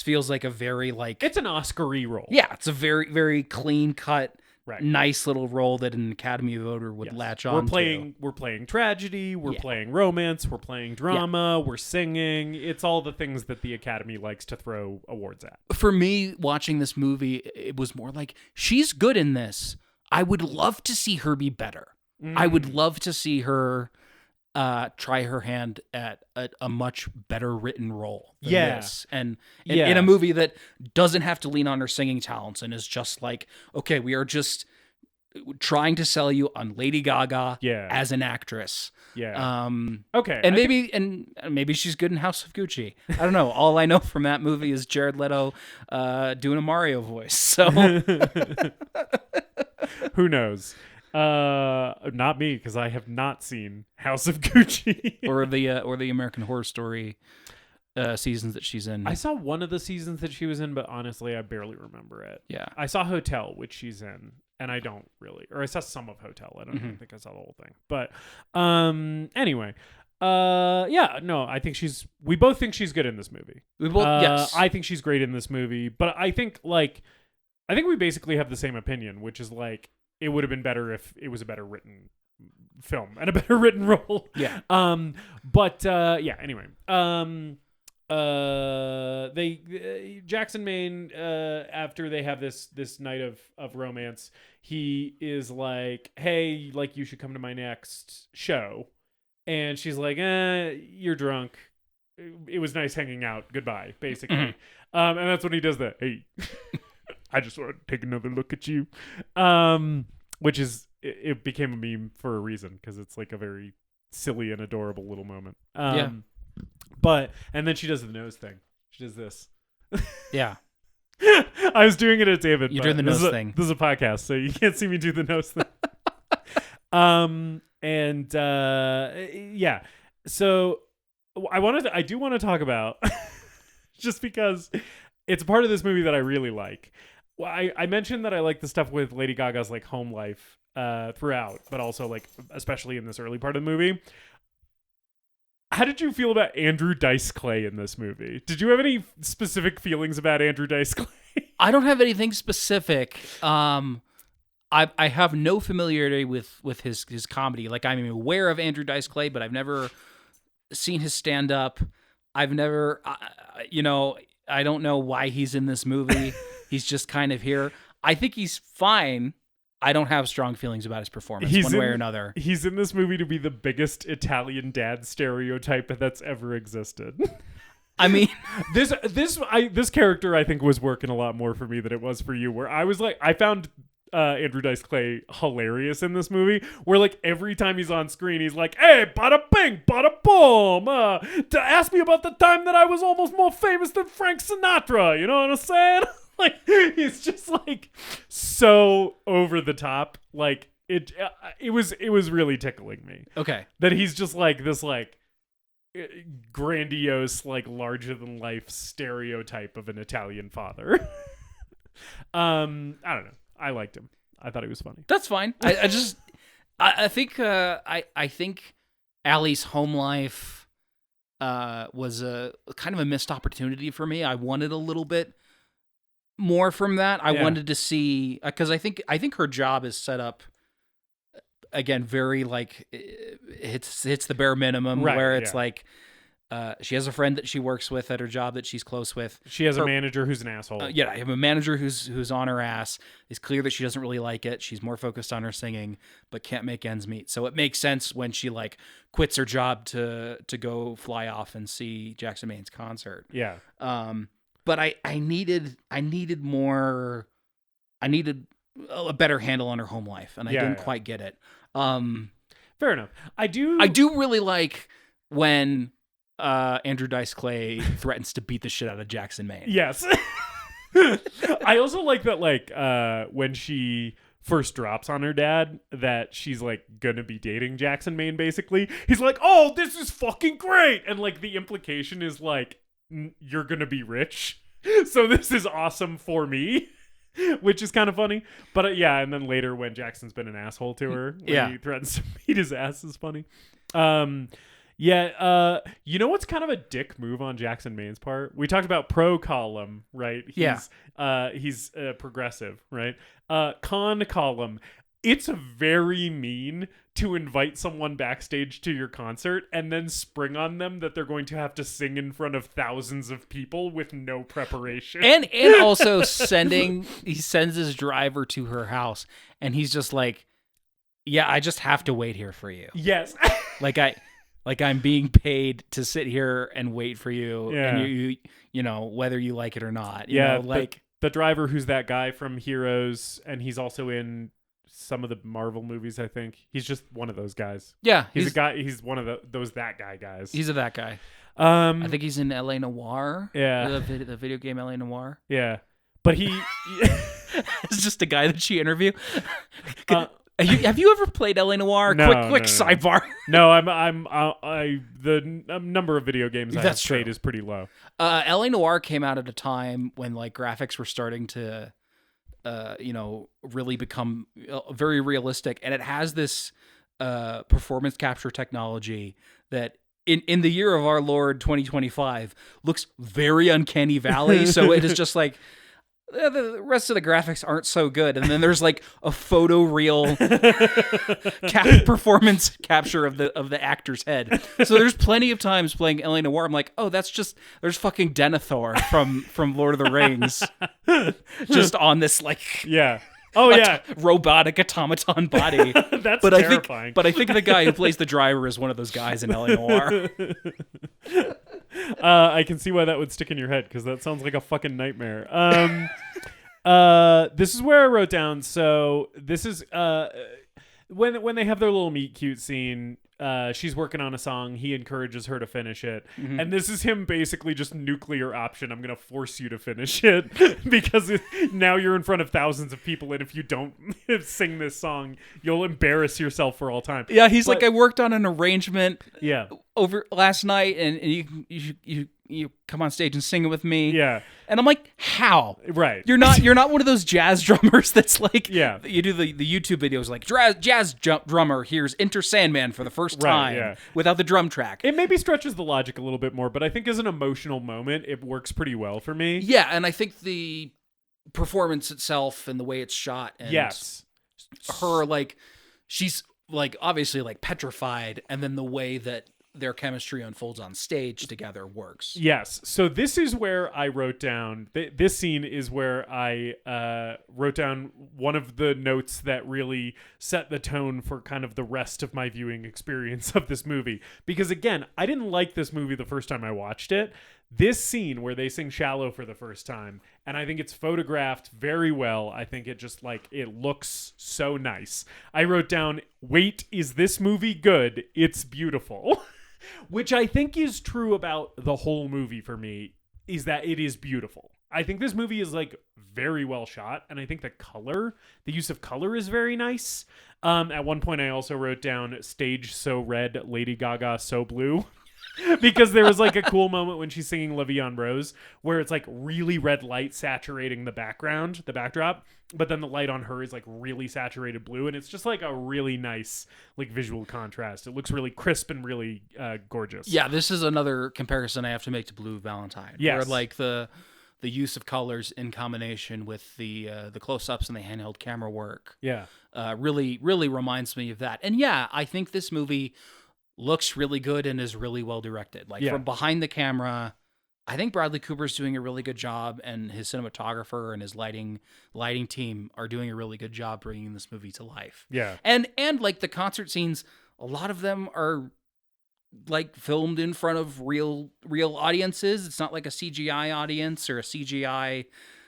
feels like a very like, it's an Oscar-y role. Yeah, it's a very, very clean cut, right, nice little role that an Academy voter would latch on to. We're playing tragedy, we're playing romance, we're playing drama, we're singing. It's all the things that the Academy likes to throw awards at. For me, watching this movie, it was more like, she's good in this. I would love to see her be better. I would love to see her try her hand at a much better written role than this. And in a movie that doesn't have to lean on her singing talents and is just like, okay, we are just trying to sell you on Lady Gaga as an actress. Yeah. Okay. And maybe she's good in House of Gucci. I don't know. All I know from that movie is Jared Leto doing a Mario voice. So who knows? Not me, because I have not seen House of Gucci or the American Horror Story seasons that she's in. I saw one of the seasons that she was in, but honestly, I barely remember it. Yeah, I saw Hotel, which she's in, and I don't really, or I saw some of Hotel. I don't even think I saw the whole thing. But anyway, I think we both think she's good in this movie. We both, yes, I think she's great in this movie, but I think we basically have the same opinion, which is like, it would have been better if it was a better written film and a better written role. Yeah. Anyway. Jackson Maine, after they have this night of romance, he is like, hey, like, you should come to my next show. And she's like, you're drunk. It was nice hanging out. Goodbye, basically. And that's when he does that. Hey. I just want to take another look at you, which is, it became a meme for a reason, because it's like a very silly and adorable little moment. But, and then she does the nose thing. She does this. Yeah. I was doing it at David. You're doing the nose thing. This is a podcast, so you can't see me do the nose thing. So I do want to talk about, just because it's a part of this movie that I really like. Well, I mentioned that I like the stuff with Lady Gaga's like home life throughout, but also like especially in this early part of the movie. How did you feel about Andrew Dice Clay in this movie? Did you have any specific feelings about Andrew Dice Clay? I don't have anything specific. I have no familiarity with his comedy. Like, I'm aware of Andrew Dice Clay, but I've never seen his stand up. I've never, I don't know why he's in this movie. He's just kind of here. I think he's fine. I don't have strong feelings about his performance one way or another. He's in this movie to be the biggest Italian dad stereotype that's ever existed. I mean, this character I think was working a lot more for me than it was for you, where I was like, I found Andrew Dice Clay hilarious in this movie, where like every time he's on screen, he's like, "Hey, bada bing, bada boom, to ask me about the time that I was almost more famous than Frank Sinatra." You know what I'm saying? Like he's just like so over the top. Like it was really tickling me. Okay, that he's just like this like grandiose, like larger than life stereotype of an Italian father. I don't know. I liked him. I thought he was funny. that's fine. I think Allie's home life was a kind of a missed opportunity for me. I wanted a little bit more from that. I wanted to see, because I think her job is set up again very like hits the bare minimum, right, where it's like she has a friend that she works with at her job that she's close with. She has a manager who's an asshole. I have a manager who's on her ass. It's clear that she doesn't really like it. She's more focused on her singing, but can't make ends meet. So it makes sense when she like quits her job to go fly off and see Jackson Maine's concert. Yeah. But I needed more. I needed a better handle on her home life, and I didn't quite get it. Fair enough. I do really like when Andrew Dice Clay threatens to beat the shit out of Jackson Maine. Yes. I also like that, like, when she first drops on her dad that she's, like, gonna be dating Jackson Maine, basically. He's like, "Oh, this is fucking great!" And, like, the implication is, like, you're gonna be rich. So this is awesome for me. Which is kind of funny. But, and then later when Jackson's been an asshole to her, when he threatens to beat his ass is funny. You know what's kind of a dick move on Jackson Maine's part? We talked about pro column, right? He's progressive, right? Con column. It's very mean to invite someone backstage to your concert and then spring on them that they're going to have to sing in front of thousands of people with no preparation. And also he sends his driver to her house and he's just like, "Yeah, I just have to wait here for you." Yes. Like I'm being paid to sit here and wait for you, and you know whether you like it or not. You know, like the driver who's that guy from Heroes, and he's also in some of the Marvel movies. I think he's just one of those guys. Yeah, he's a guy. He's one of those that guy guys. He's that guy. I think he's in L.A. Noire. Yeah, the video game L.A. Noire. Yeah, but he it's just a guy that she interviewed. Have you ever played L.A. Noire? No, quick sidebar. No, the number of video games I've played is pretty low. L.A. Noire came out at a time when like graphics were starting to, really become very realistic, and it has this performance capture technology that in the year of our Lord 2025 looks very uncanny valley. So it is just like. The rest of the graphics aren't so good, and then there's like a photo real performance capture of the actor's head. So there's plenty of times playing L.A. Noire, I'm like, oh, there's fucking Denethor from Lord of the Rings, just on this like robotic automaton body. That's terrifying. I think the guy who plays the driver is one of those guys in L.A. Noire. I can see why that would stick in your head because that sounds like a fucking nightmare. This is where I wrote down. So this is when they have their little meet cute scene. She's working on a song. He encourages her to finish it. Mm-hmm. And this is him basically just nuclear option. I'm going to force you to finish it because now you're in front of thousands of people. And if you don't sing this song, you'll embarrass yourself for all time. Yeah. He's like, I worked on an arrangement over last night and you come on stage and sing it with me. Yeah. And I'm like, how? Right. You're not one of those jazz drummers that's like, you do the YouTube videos like jazz drummer, here's Enter Sandman for the first time without the drum track. It maybe stretches the logic a little bit more, but I think as an emotional moment, it works pretty well for me. Yeah. And I think the performance itself and the way it's shot and her, like, she's like obviously like petrified, and then the way that their chemistry unfolds on stage together works. Yes. So this is where I wrote down, this scene is where I wrote down one of the notes that really set the tone for kind of the rest of my viewing experience of this movie. Because again, I didn't like this movie the first time I watched it. this scene where they sing Shallow for the first time, and I think it's photographed very well. I think it just like, it looks so nice. I wrote down, wait, is this movie good? It's beautiful. Which I think is true about the whole movie for me, is that it is beautiful. I think this movie is like very well shot, and I think the use of color is very nice. At one point I also wrote down stage so red, Lady Gaga so blue. Because there was like a cool moment when she's singing La Vie en Rose where it's like really red light saturating the backdrop, but then the light on her is like really saturated blue, and it's just like a really nice like visual contrast. It looks really crisp and really gorgeous. Yeah, this is another comparison I have to make to Blue Valentine. Yes. Where like the use of colors in combination with the close-ups and the handheld camera work. Yeah. Really reminds me of that. And yeah, I think this movie looks really good and is really well directed. Like from behind the camera, I think Bradley Cooper's doing a really good job, and his cinematographer and his lighting team are doing a really good job bringing this movie to life. Yeah. And like the concert scenes, a lot of them are like filmed in front of real audiences. It's not like a CGI audience or a CGI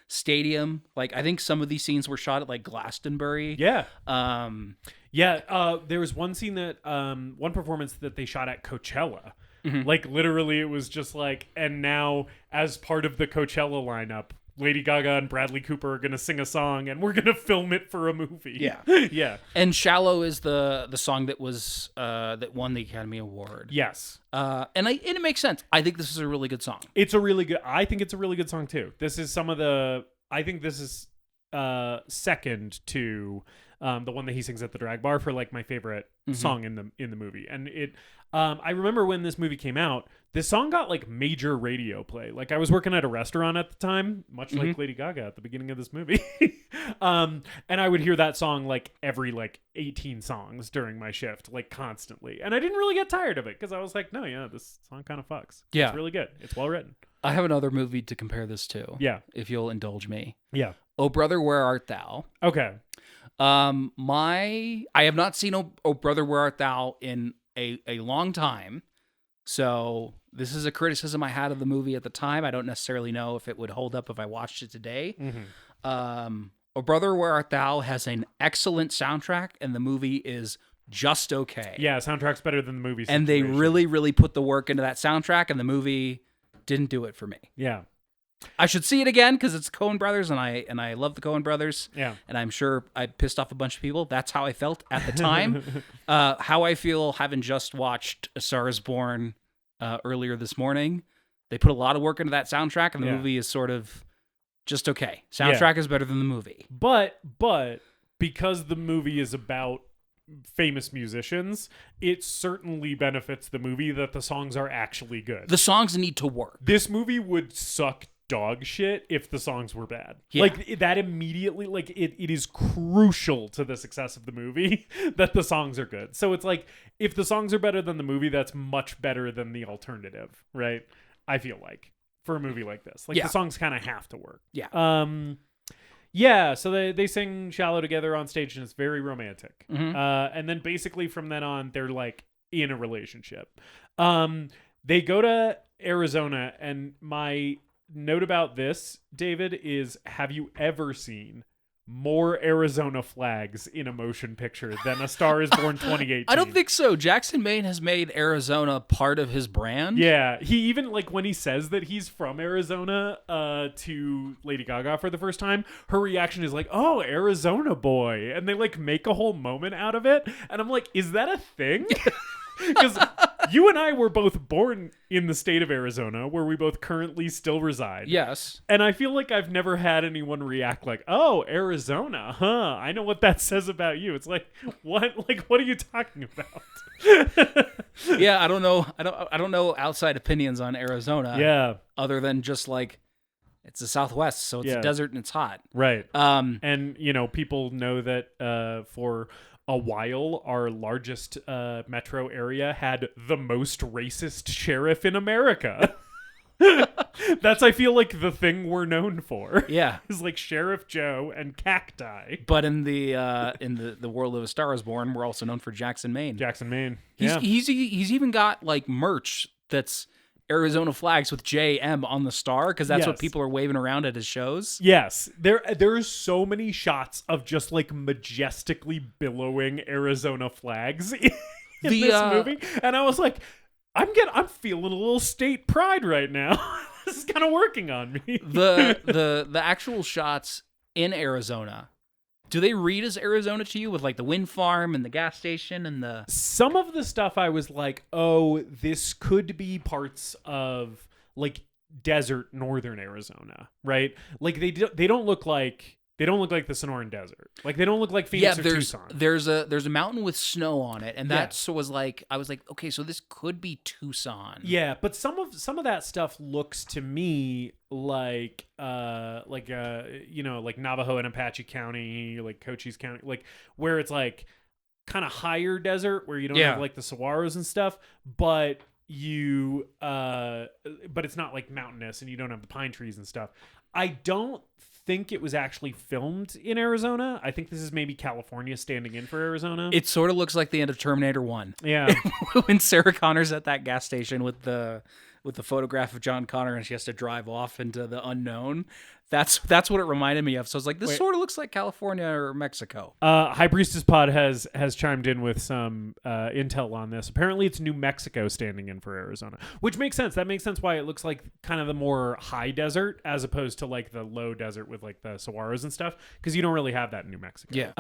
stadium. Like I think some of these scenes were shot at like Glastonbury. Yeah. There was one scene that one performance that they shot at Coachella. Mm-hmm. Like literally it was just like, and now as part of the Coachella lineup, Lady Gaga and Bradley Cooper are going to sing a song and we're going to film it for a movie. Yeah. Yeah. And Shallow is the song that was that won the Academy Award. Yes. And it makes sense. I think this is a really good song. I think it's a really good song too. This is I think this is second to the one that he sings at the drag bar for like my favorite song in the movie. And I remember when this movie came out, this song got like major radio play. Like I was working at a restaurant at the time, much like Lady Gaga at the beginning of this movie. And I would hear that song like every like 18 songs during my shift, like constantly. And I didn't really get tired of it because I was like, no, yeah, this song kind of fucks. Yeah. It's really good. It's well written. I have another movie to compare this to. Yeah. If you'll indulge me. Yeah. Oh Brother, Where Art Thou? Okay. I have not seen Oh Brother, Where Art Thou in a long time. So this is a criticism I had of the movie at the time. I don't necessarily know if it would hold up if I watched it today. Oh Brother, Where Art Thou has an excellent soundtrack, and the movie is just okay. Yeah, soundtrack's better than the movie. And they really put the work into that soundtrack, and the movie didn't do it for me. Yeah. I should see it again because it's Coen Brothers, and I love the Coen Brothers. Yeah. And I'm sure I pissed off a bunch of people. That's how I felt at the time. How I feel having just watched A Star Is Born earlier this morning. They put a lot of work into that soundtrack, and the movie is sort of just okay. Soundtrack is better than the movie. But because the movie is about famous musicians, it certainly benefits the movie that the songs are actually good. The songs need to work. This movie would suck dog shit if the songs were bad. Yeah. Like that immediately, like it is crucial to the success of the movie that the songs are good. So it's like if the songs are better than the movie, that's much better than the alternative, right? I feel like for a movie like this, like the songs kind of have to work. Yeah. Yeah, so they sing Shallow together on stage, and it's very romantic. And then basically from then on, they're like in a relationship. They go to Arizona, and my note about this, David, is have you ever seen more Arizona flags in a motion picture than A Star Is Born 2018? I don't think so. Jackson Maine has made Arizona part of his brand. Yeah, he even, like, when he says that he's from Arizona to Lady Gaga for the first time, her reaction is like, oh, Arizona boy. And they, like, make a whole moment out of it. And I'm like, is that a thing? Because you and I were both born in the state of Arizona, where we both currently still reside. Yes. And I feel like I've never had anyone react like, oh, Arizona, huh? I know what that says about you. It's like, what? Like, what are you talking about? Yeah, I don't know. I don't know outside opinions on Arizona. Yeah. Other than just like, it's the Southwest, so it's a desert and it's hot. Right. And, you know, people know that for a while, our largest metro area had the most racist sheriff in America. That's, I feel like, the thing we're known for. Yeah, is like Sheriff Joe and cacti. But in the world of A Star Is Born, we're also known for Jackson Maine. Jackson Maine. He's even got like merch that's Arizona flags with JM on the star because that's what people are waving around at his shows. Yes, there's so many shots of just like majestically billowing Arizona flags in this movie, and I was like, I'm feeling a little state pride right now. This is kind of working on me. The actual shots in Arizona, do they read as Arizona to you with like the wind farm and the gas station and the... Some of the stuff I was like, oh, this could be parts of like desert northern Arizona, right? Like they don't look like the Sonoran Desert. Like they don't look like Phoenix or Tucson. There's a mountain with snow on it, and that was like, I was like, okay, so this could be Tucson. Yeah, but some of that stuff looks to me like like Navajo and Apache County, like Cochise County, like where it's like kind of higher desert where you don't have like the saguaros and stuff, but but it's not like mountainous and you don't have the pine trees and stuff. I don't think it was actually filmed in Arizona. I think this is maybe California standing in for Arizona. It sort of looks like the end of Terminator 1. Yeah. When Sarah Connor's at that gas station with the photograph of John Connor and she has to drive off into the unknown. That's what it reminded me of. So I was like, this sort of looks like California or Mexico. High Priestess Pod has chimed in with some intel on this. Apparently it's New Mexico standing in for Arizona, which makes sense. That makes sense why it looks like kind of the more high desert as opposed to like the low desert with like the saguaros and stuff, because you don't really have that in New Mexico. Yeah.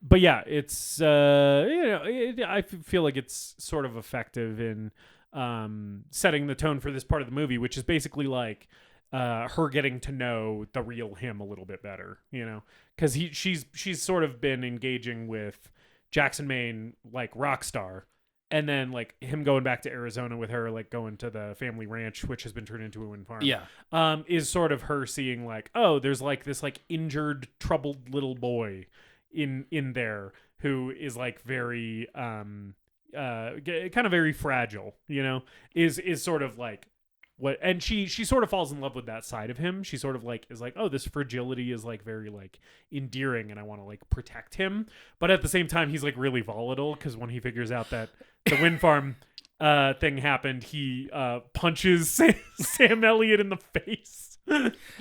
But yeah, it's I feel like it's sort of effective in setting the tone for this part of the movie, which is basically like her getting to know the real him a little bit better, you know, because she's sort of been engaging with Jackson Maine like rock star, and then like him going back to Arizona with her, like going to the family ranch, which has been turned into a wind farm. Yeah, is sort of her seeing like, oh, there's like this like injured, troubled little boy in there who is like very kind of very fragile, you know, is sort of like what, and she sort of falls in love with that side of him. She sort of like is like, oh, this fragility is like very like endearing and I want to like protect him. But at the same time, he's like really volatile because when he figures out that the wind farm thing happened, he punches Sam Elliott in the face.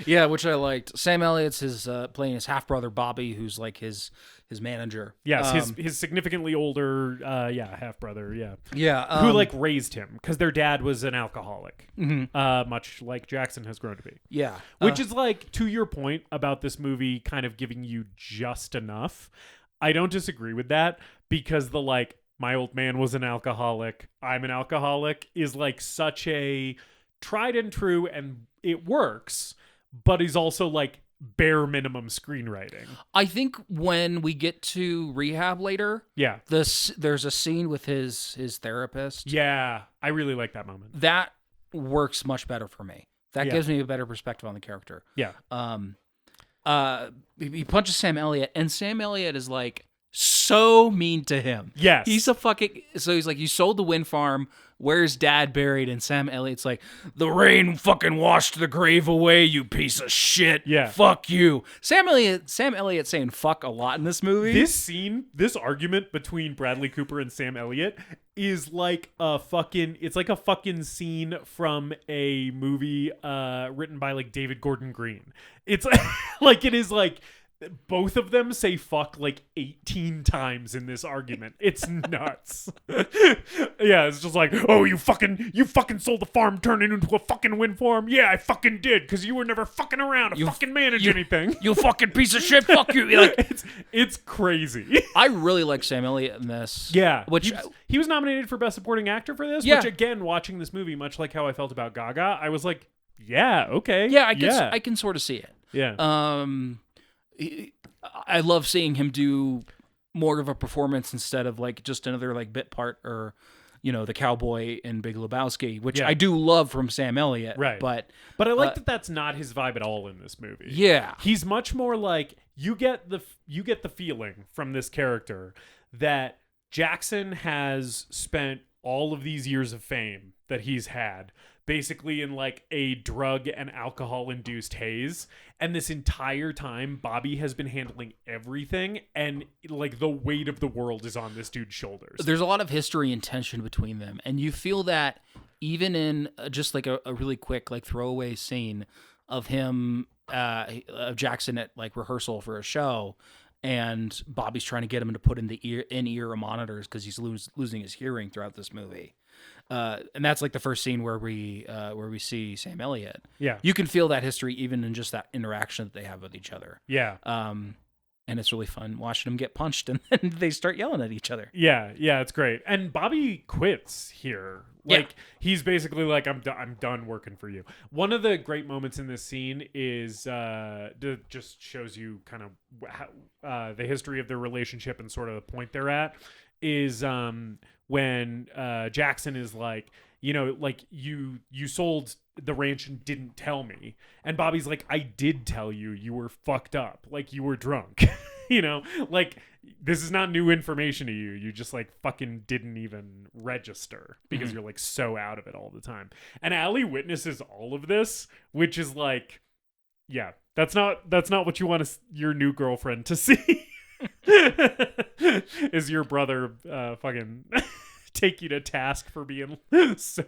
Yeah, which I liked. Sam Elliott's playing his half brother Bobby, who's like his manager. Yes, his significantly older half brother. Yeah, who like raised him because their dad was an alcoholic, much like Jackson has grown to be. Yeah, which is like, to your point about this movie kind of giving you just enough. I don't disagree with that, because the like, my old man was an alcoholic, I'm an alcoholic is like such a tried and true, and it works, but he's also like bare minimum screenwriting. I think when we get to rehab later, there's a scene with his therapist. Yeah, I really like that moment. That works much better for me. That gives me a better perspective on the character. Yeah. He punches Sam Elliott, and Sam Elliott is like so mean to him. Yes. He's he's like, you sold the wind farm. Where's dad buried? And Sam Elliott's like, the rain fucking washed the grave away, you piece of shit. Yeah. Fuck you. Sam Elliott saying fuck a lot in this movie. This scene, this argument between Bradley Cooper and Sam Elliott is like it's like a fucking scene from a movie written by like David Gordon Green. It's like it is like both of them say fuck like 18 times in this argument. It's nuts. Yeah, it's just like, oh, you fucking sold the farm, turned it into a fucking wind farm. Yeah, I fucking did, because you were never fucking around to fucking manage anything. You fucking piece of shit. Fuck you. Like, it's crazy. I really like Sam Elliott in this. Yeah, which he was nominated for Best Supporting Actor for this. Yeah. Which again, watching this movie, much like how I felt about Gaga, I was like, yeah, okay, yeah, I can sort of see it. Yeah. I love seeing him do more of a performance instead of like just another like bit part, or you know, the cowboy in Big Lebowski, which I do love from Sam Elliott. Right. But I like that that's not his vibe at all in this movie. Yeah. He's much more like, you get the feeling from this character that Jackson has spent all of these years of fame that he's had basically in like a drug and alcohol induced haze, and this entire time Bobby has been handling everything, and like the weight of the world is on this dude's shoulders. There's a lot of history and tension between them, and you feel that even in just like a really quick like throwaway scene of him, of Jackson at like rehearsal for a show, and Bobby's trying to get him to put in the in-ear monitors because he's losing his hearing throughout this movie. And that's like the first scene where we see Sam Elliott. Yeah. You can feel that history even in just that interaction that they have with each other. Yeah. And it's really fun watching them get punched and then they start yelling at each other. Yeah, it's great. And Bobby quits here. Like he's basically like, I'm done working for you. One of the great moments in this scene is just shows you kind of how, the history of their relationship and sort of the point they're at is when Jackson is like, you know, like you sold the ranch and didn't tell me. And Bobby's like, I did tell you, you were fucked up. Like you were drunk, you know, like this is not new information to you. You just like fucking didn't even register because you're like so out of it all the time. And Allie witnesses all of this, which is like, yeah, that's not what you want your new girlfriend to see. Is your brother fucking take you to task for being so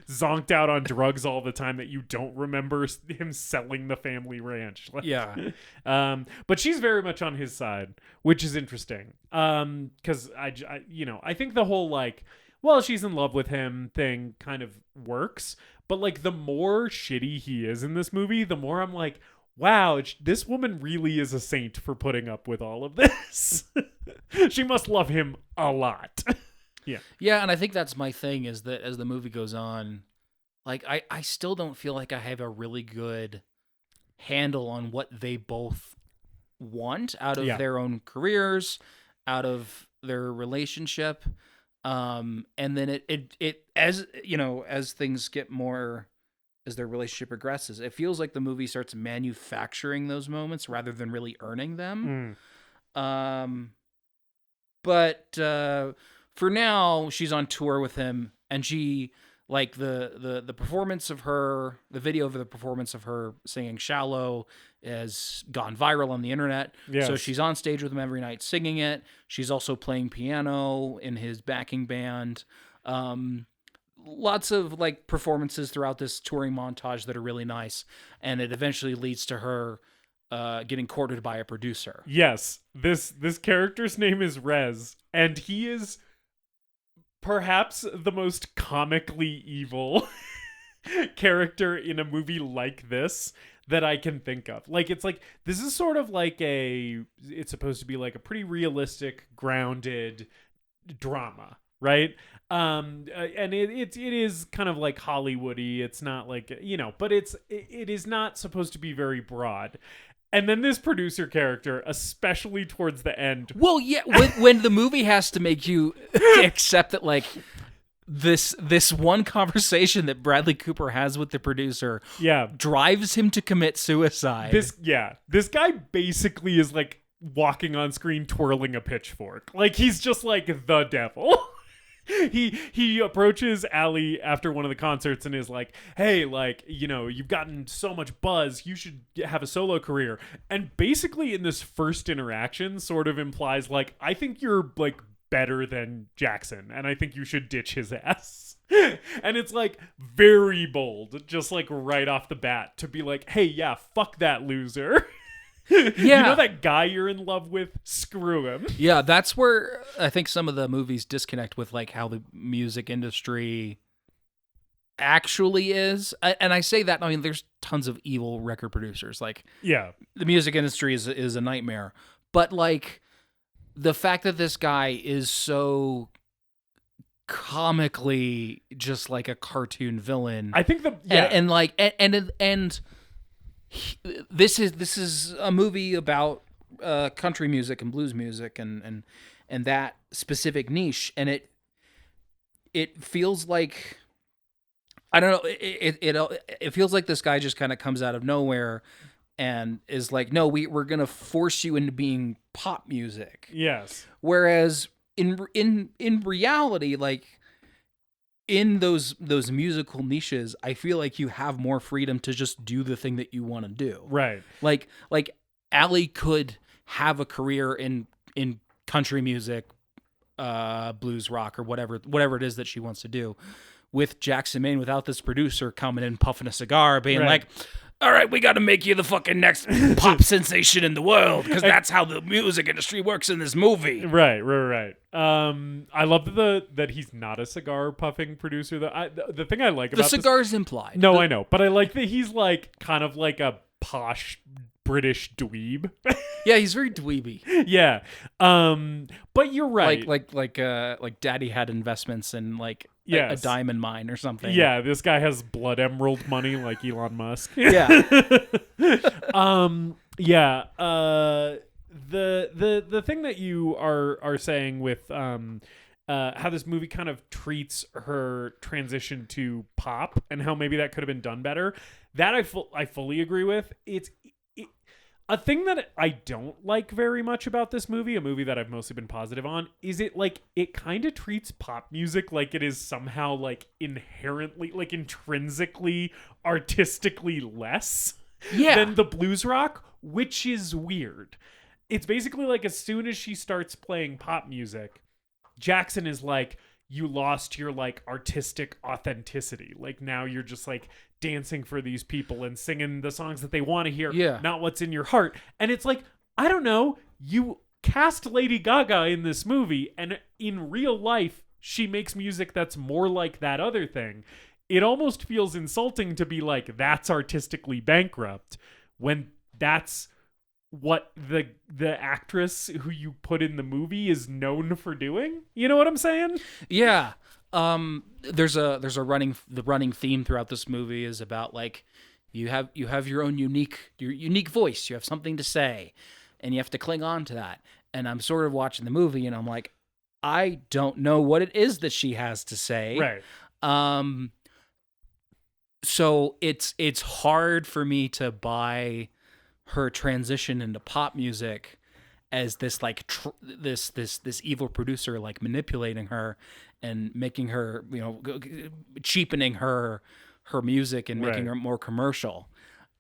zonked out on drugs all the time that you don't remember him selling the family ranch. Like, yeah. But she's very much on his side, which is interesting. Because I you know, I think the whole like, well, she's in love with him thing kind of works. But like the more shitty he is in this movie, the more I'm like, wow, this woman really is a saint for putting up with all of this. She must love him a lot. Yeah, and I think that's my thing is that as the movie goes on, like I still don't feel like I have a really good handle on what they both want out of their own careers, out of their relationship. And then it as you know, as things get more, as their relationship progresses, it feels like the movie starts manufacturing those moments rather than really earning them. But for now, she's on tour with him, and she like the performance of her, the video of the performance of her singing "Shallow" has gone viral on the internet. Yes. So she's on stage with him every night singing it. She's also playing piano in his backing band. Lots of like performances throughout this touring montage that are really nice, and it eventually leads to her getting courted by a producer. Yes, this character's name is Rez, and he is perhaps the most comically evil character in a movie like this that I can think of. Like, it's like, this is sort of like it's supposed to be like a pretty realistic, grounded drama, right? And it is kind of like Hollywoody. It's not like, you know, but it is not supposed to be very broad. And then this producer character, especially towards the end. Well, yeah, when the movie has to make you accept that, like, this one conversation that Bradley Cooper has with the producer drives him to commit suicide. This guy basically is like walking on screen twirling a pitchfork. Like, he's just like the devil. He approaches Allie after one of the concerts and is like, hey, like, you know, you've gotten so much buzz, you should have a solo career. And basically in this first interaction sort of implies like, I think you're like better than Jackson and I think you should ditch his ass. And it's like very bold, just like right off the bat to be like, hey, yeah, fuck that loser. Yeah. You know that guy you're in love with? Screw him. Yeah, that's where I think some of the movies disconnect with like how the music industry actually is. And I say that, I mean, there's tons of evil record producers. Like, yeah, the music industry is a nightmare. But like the fact that this guy is so comically just like a cartoon villain. I think this is a movie about country music and blues music and that specific niche, and it feels like, I don't know, it feels like this guy just kind of comes out of nowhere and is like, no, we're gonna force you into being pop music. Yes. Whereas in reality, like, in those musical niches, I feel like you have more freedom to just do the thing that you want to do. Right. Like Allie could have a career in country music, blues rock, or whatever it is that she wants to do. with Jackson Maine without this producer coming in puffing a cigar, being like, all right, we got to make you the fucking next pop sensation in the world because that's how the music industry works in this movie. Right. I love that he's not a cigar puffing producer. The thing I like about the cigar's implied. No, I know, but I like that he's like kind of like a posh British dweeb. Yeah, he's very dweeby. Yeah, but you're right. Like Daddy had investments in like a diamond mine or something. Yeah, this guy has blood emerald money like Elon Musk. Yeah. The thing that you are saying with how this movie kind of treats her transition to pop and how maybe that could have been done better, that I fully agree with. A thing that I don't like very much about this movie, a movie that I've mostly been positive on, is it kind of treats pop music like it is somehow like inherently, like intrinsically, artistically less than the blues rock, which is weird. It's basically like as soon as she starts playing pop music, Jackson is like, you lost your like artistic authenticity. Like now you're just like dancing for these people and singing the songs that they want to hear, not what's in your heart. And it's like, I don't know, you cast Lady Gaga in this movie and in real life she makes music that's more like that other thing. It almost feels insulting to be like, that's artistically bankrupt when that's what the actress who you put in the movie is known for doing. You know what I'm saying? Yeah. There's a running theme throughout this movie is about like you have your own unique voice. You have something to say, and you have to cling on to that. And I'm sort of watching the movie, and I'm like, I don't know what it is that she has to say. Right. So it's hard for me to buy her transition into pop music as this like this evil producer like manipulating her and making her, you know, cheapening her music and making her more commercial.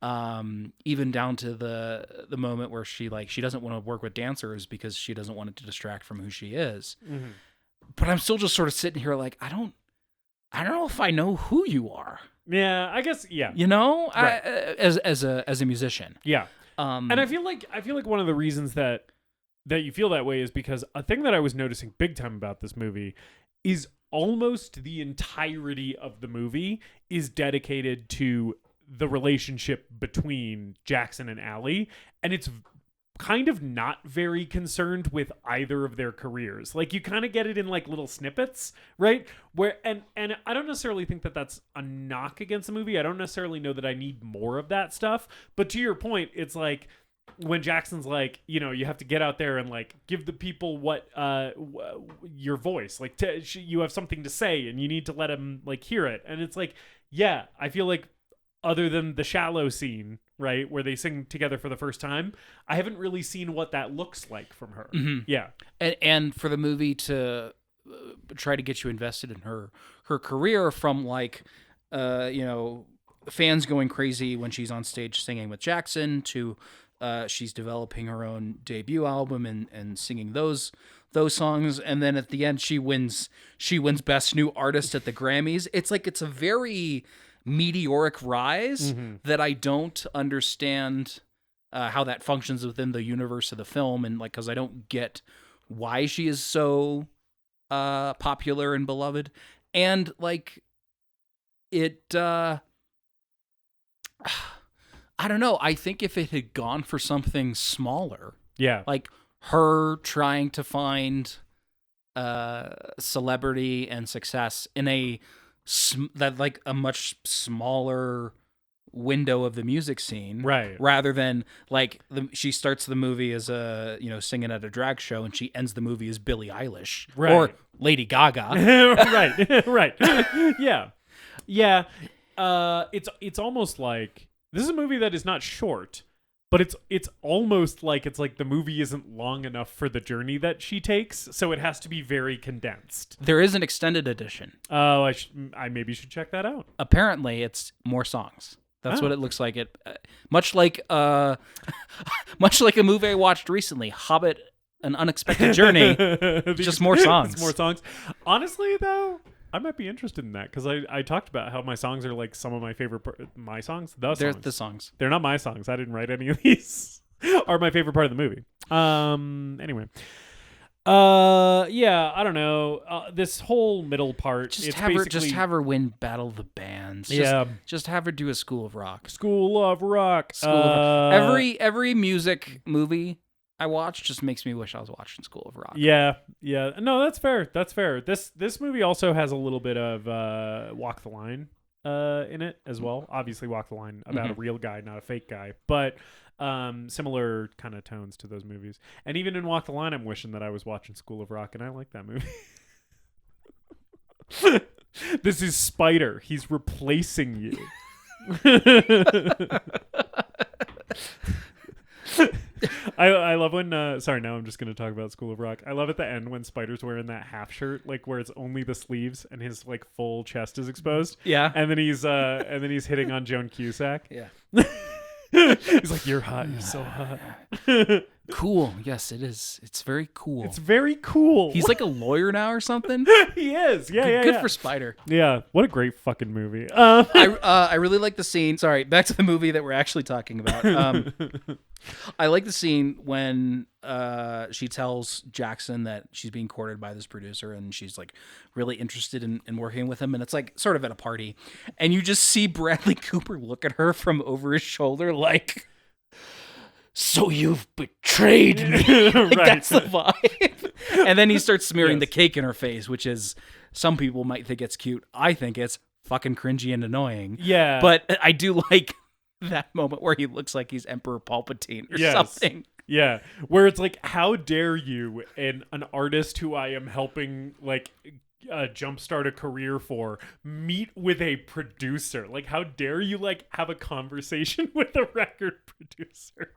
Even down to the moment where she doesn't want to work with dancers because she doesn't want it to distract from who she is. Mm-hmm. But I'm still just sort of sitting here like, I don't know if I know who you are. Yeah, I guess. Yeah, you know, right. as a musician. Yeah, and I feel like one of the reasons that you feel that way is because a thing that I was noticing big time about this movie is almost the entirety of the movie is dedicated to the relationship between Jackson and Allie, and it's kind of not very concerned with either of their careers. Like you kind of get it in like little snippets, right? Where and I don't necessarily think that that's a knock against the movie. I don't necessarily know that I need more of that stuff. But to your point, it's like when Jackson's like, you know, you have to get out there and like give the people what your voice, like you have something to say and you need to let them like hear it. And it's like, yeah, I feel like other than the Shallow scene, right, where they sing together for the first time, I haven't really seen what that looks like from her. Mm-hmm. Yeah. And for the movie to try to get you invested in her career from like, you know, fans going crazy when she's on stage singing with Jackson to she's developing her own debut album and singing those songs. And then at the end, she wins Best New Artist at the Grammys. It's like, it's a very meteoric rise that I don't understand how that functions within the universe of the film, and like because I don't get why she is so popular and beloved, and like it I don't know, I think if it had gone for something smaller, like her trying to find celebrity and success in a much smaller window of the music scene, right? Rather than like she starts the movie as a, you know, singing at a drag show and she ends the movie as Billie Eilish, right, or Lady Gaga. right. Yeah. It's almost like this is a movie that is not short, but it's almost like it's like the movie isn't long enough for the journey that she takes, so it has to be very condensed. There is an extended edition. Oh, I maybe should check that out. Apparently, it's more songs. That's what it looks like. It much like a movie I watched recently, Hobbit: An Unexpected Journey. Just more songs. It's more songs. Honestly, though, I might be interested in that because I talked about how my songs are like some of my favorite my songs. They're the songs. They're not my songs. I didn't write any of these. Are my favorite part of the movie. Anyway. Yeah, I don't know. This whole middle part, just have her win Battle of the Bands. Just have her do a School of Rock. School of Rock. Every music movie I watch just makes me wish I was watching School of Rock. Yeah. No, that's fair. This movie also has a little bit of Walk the Line in it as well. Obviously, Walk the Line about a real guy, not a fake guy, but similar kind of tones to those movies. And even in Walk the Line, I'm wishing that I was watching School of Rock, and I like that movie. This is Spider. He's replacing you. I love when sorry, now I'm just gonna talk about School of Rock. I love at the end when Spider's wearing that half shirt, like where it's only the sleeves and his like full chest is exposed. Yeah. And then he's hitting on Joan Cusack. Yeah. He's like, "You're hot. You're so hot." Cool. Yes, it is. It's very cool. It's very cool. He's like a lawyer now or something. He is. Good for Spider. Yeah. What a great fucking movie. I really like the scene. Sorry, back to the movie that we're actually talking about. I like the scene when she tells Jackson that she's being courted by this producer and she's like really interested in working with him, and it's like sort of at a party, and you just see Bradley Cooper look at her from over his shoulder like, "So you've betrayed me." Like, that's the vibe. And then he starts smearing the cake in her face, which is, some people might think it's cute. I think it's fucking cringy and annoying. Yeah. But I do like that moment where he looks like he's Emperor Palpatine or something. Yeah. Where it's like, how dare you, an artist who I am helping like jumpstart a career for, meet with a producer? Like, how dare you like have a conversation with a record producer?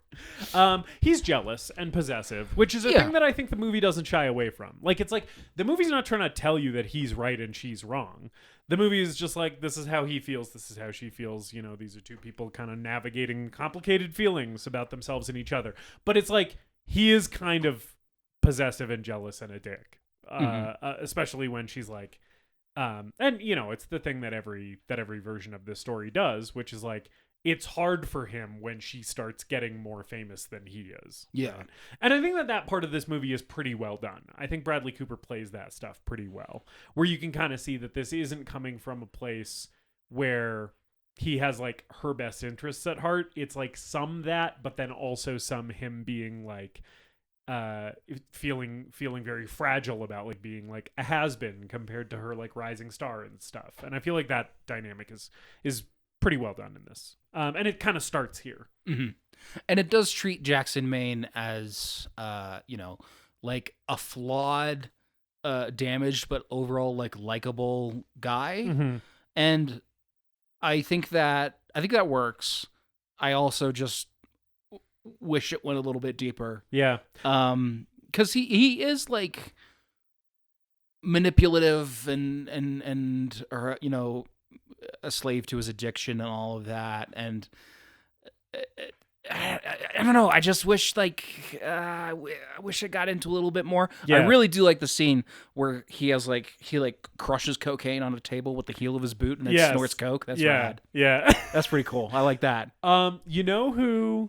He's jealous and possessive, which is a thing that I think the movie doesn't shy away from. Like, it's like the movie's not trying to tell you that he's right and she's wrong. The movie is just like, this is how he feels, this is how she feels. You know, these are two people kind of navigating complicated feelings about themselves and each other. But it's like, he is kind of possessive and jealous and a dick. Especially when she's like, and you know, it's the thing that every version of this story does, which is like, it's hard for him when she starts getting more famous than he is. Yeah. Right? And I think that part of this movie is pretty well done. I think Bradley Cooper plays that stuff pretty well, where you can kind of see that this isn't coming from a place where he has like her best interests at heart. It's like some that, but then also some him being like, feeling very fragile about like being like a has-been compared to her like rising star and stuff. And I feel like that dynamic is pretty well done in this. And it kind of starts here. Mm-hmm. And it does treat Jackson Maine as, like a flawed, damaged, but overall like likable guy. Mm-hmm. And I think that works. I also just wish it went a little bit deeper. Yeah. Because he is like manipulative and or a slave to his addiction and all of that. And I don't know. I just wish I wish it got into a little bit more. Yeah. I really do like the scene where he crushes cocaine on a table with the heel of his boot and then snorts coke. That's rad. Yeah. That's pretty cool. I like that. You know who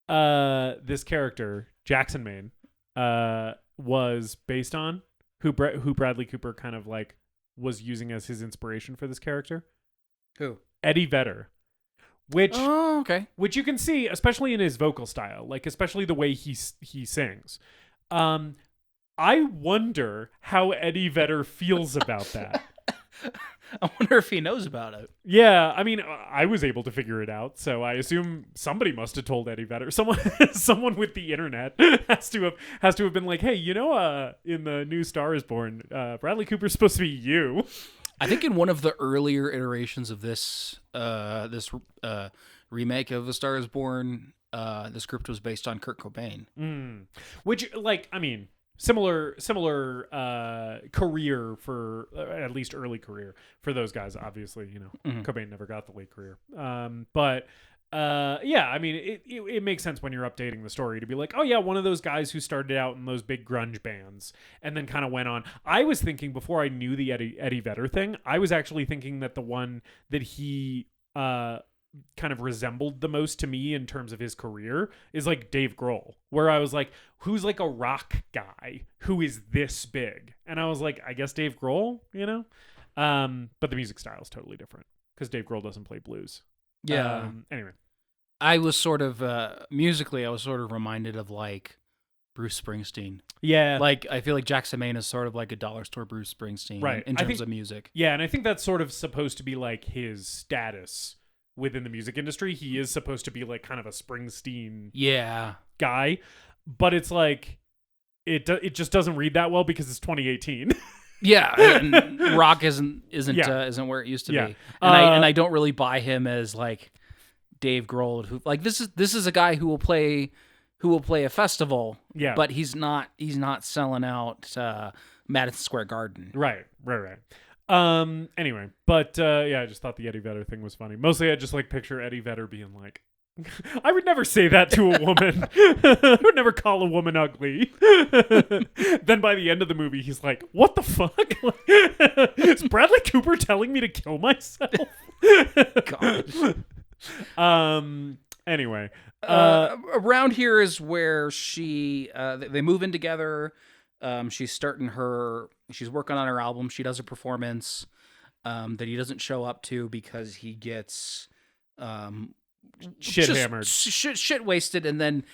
this character, Jackson Maine, was based on? Who Bradley Cooper kind of like was using as his inspiration for this character? Who? Eddie Vedder. Which you can see, especially in his vocal style, like especially the way he sings. I wonder how Eddie Vedder feels about that. I wonder if he knows about it. Yeah, I mean, I was able to figure it out, so I assume somebody must have told Eddie Vedder. Someone with the internet has to have been like, hey, in the new Star is Born, Bradley Cooper's supposed to be you. I think in one of the earlier iterations of this remake of A Star is Born, the script was based on Kurt Cobain. Which, like, I mean, similar career for at least early career for those guys. Obviously, Cobain never got the late career. But yeah, I mean, it makes sense when you're updating the story to be like, oh yeah, one of those guys who started out in those big grunge bands and then kind of went on. I was thinking before I knew the Eddie Vedder thing, I was actually thinking that the one that he kind of resembled the most to me in terms of his career is like Dave Grohl, where I was like, who's like a rock guy who is this big? And I was like, I guess Dave Grohl, you know? But the music style is totally different because Dave Grohl doesn't play blues. Yeah. Anyway. I was sort of musically, I was sort of reminded of like Bruce Springsteen. Yeah. Like I feel like Jackson Maine is sort of like a dollar store Bruce Springsteen, right, in terms of music. Yeah, and I think that's sort of supposed to be like his status within the music industry. He is supposed to be like kind of a Springsteen guy, but it's like it just doesn't read that well because it's 2018. Yeah, and rock isn't where it used to be, and I don't really buy him as like Dave Grohl, who like this is a guy who will play a festival, but he's not selling out Madison Square Garden. Right. Anyway, but I just thought the Eddie Vedder thing was funny. Mostly I just like picture Eddie Vedder being like, I would never say that to a woman. I would never call a woman ugly. Then by the end of the movie, he's like, what the fuck? Is Bradley Cooper telling me to kill myself? God. Anyway, around here is where they move in together. She's working on her album. She does a performance that he doesn't show up to because he gets hammered, shit wasted, and then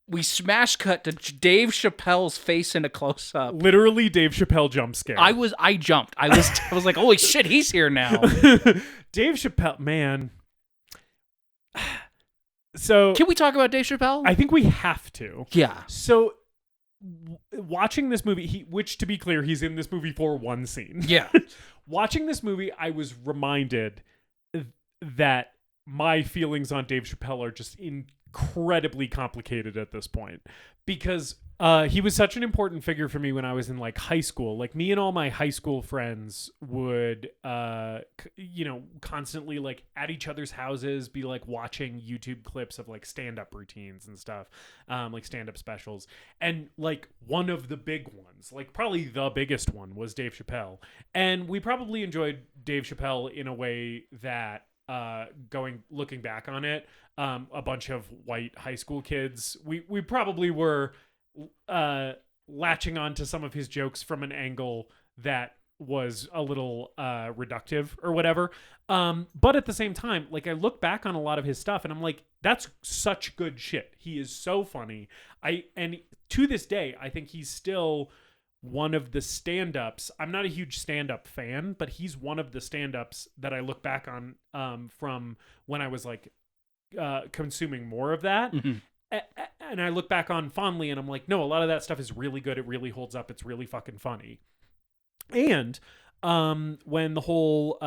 we smash cut to Dave Chappelle's face in a close up. Literally, Dave Chappelle jump scare. I jumped. I was like, holy shit, he's here now. Dave Chappelle, man. So can we talk about Dave Chappelle? I think we have to. Yeah. So watching this movie, which to be clear, he's in this movie for one scene. Yeah. Watching this movie, I was reminded that my feelings on Dave Chappelle are just incredibly complicated at this point because he was such an important figure for me when I was in like high school. Like me and all my high school friends would, constantly like at each other's houses be like watching YouTube clips of like stand-up routines and stuff, like stand-up specials. And like one of the big ones, like probably the biggest one, was Dave Chappelle. And we probably enjoyed Dave Chappelle in a way that looking back on it, a bunch of white high school kids, we probably were latching on to some of his jokes from an angle that was a little reductive or whatever. But at the same time, like I look back on a lot of his stuff and I'm like, that's such good shit. He is so funny. And to this day, I think he's still one of the stand-ups. I'm not a huge stand-up fan, but he's one of the stand-ups that I look back on from when I was like consuming more of that. Mm-hmm. And I look back on fondly and I'm like, no, a lot of that stuff is really good. It really holds up. It's really fucking funny. And when the whole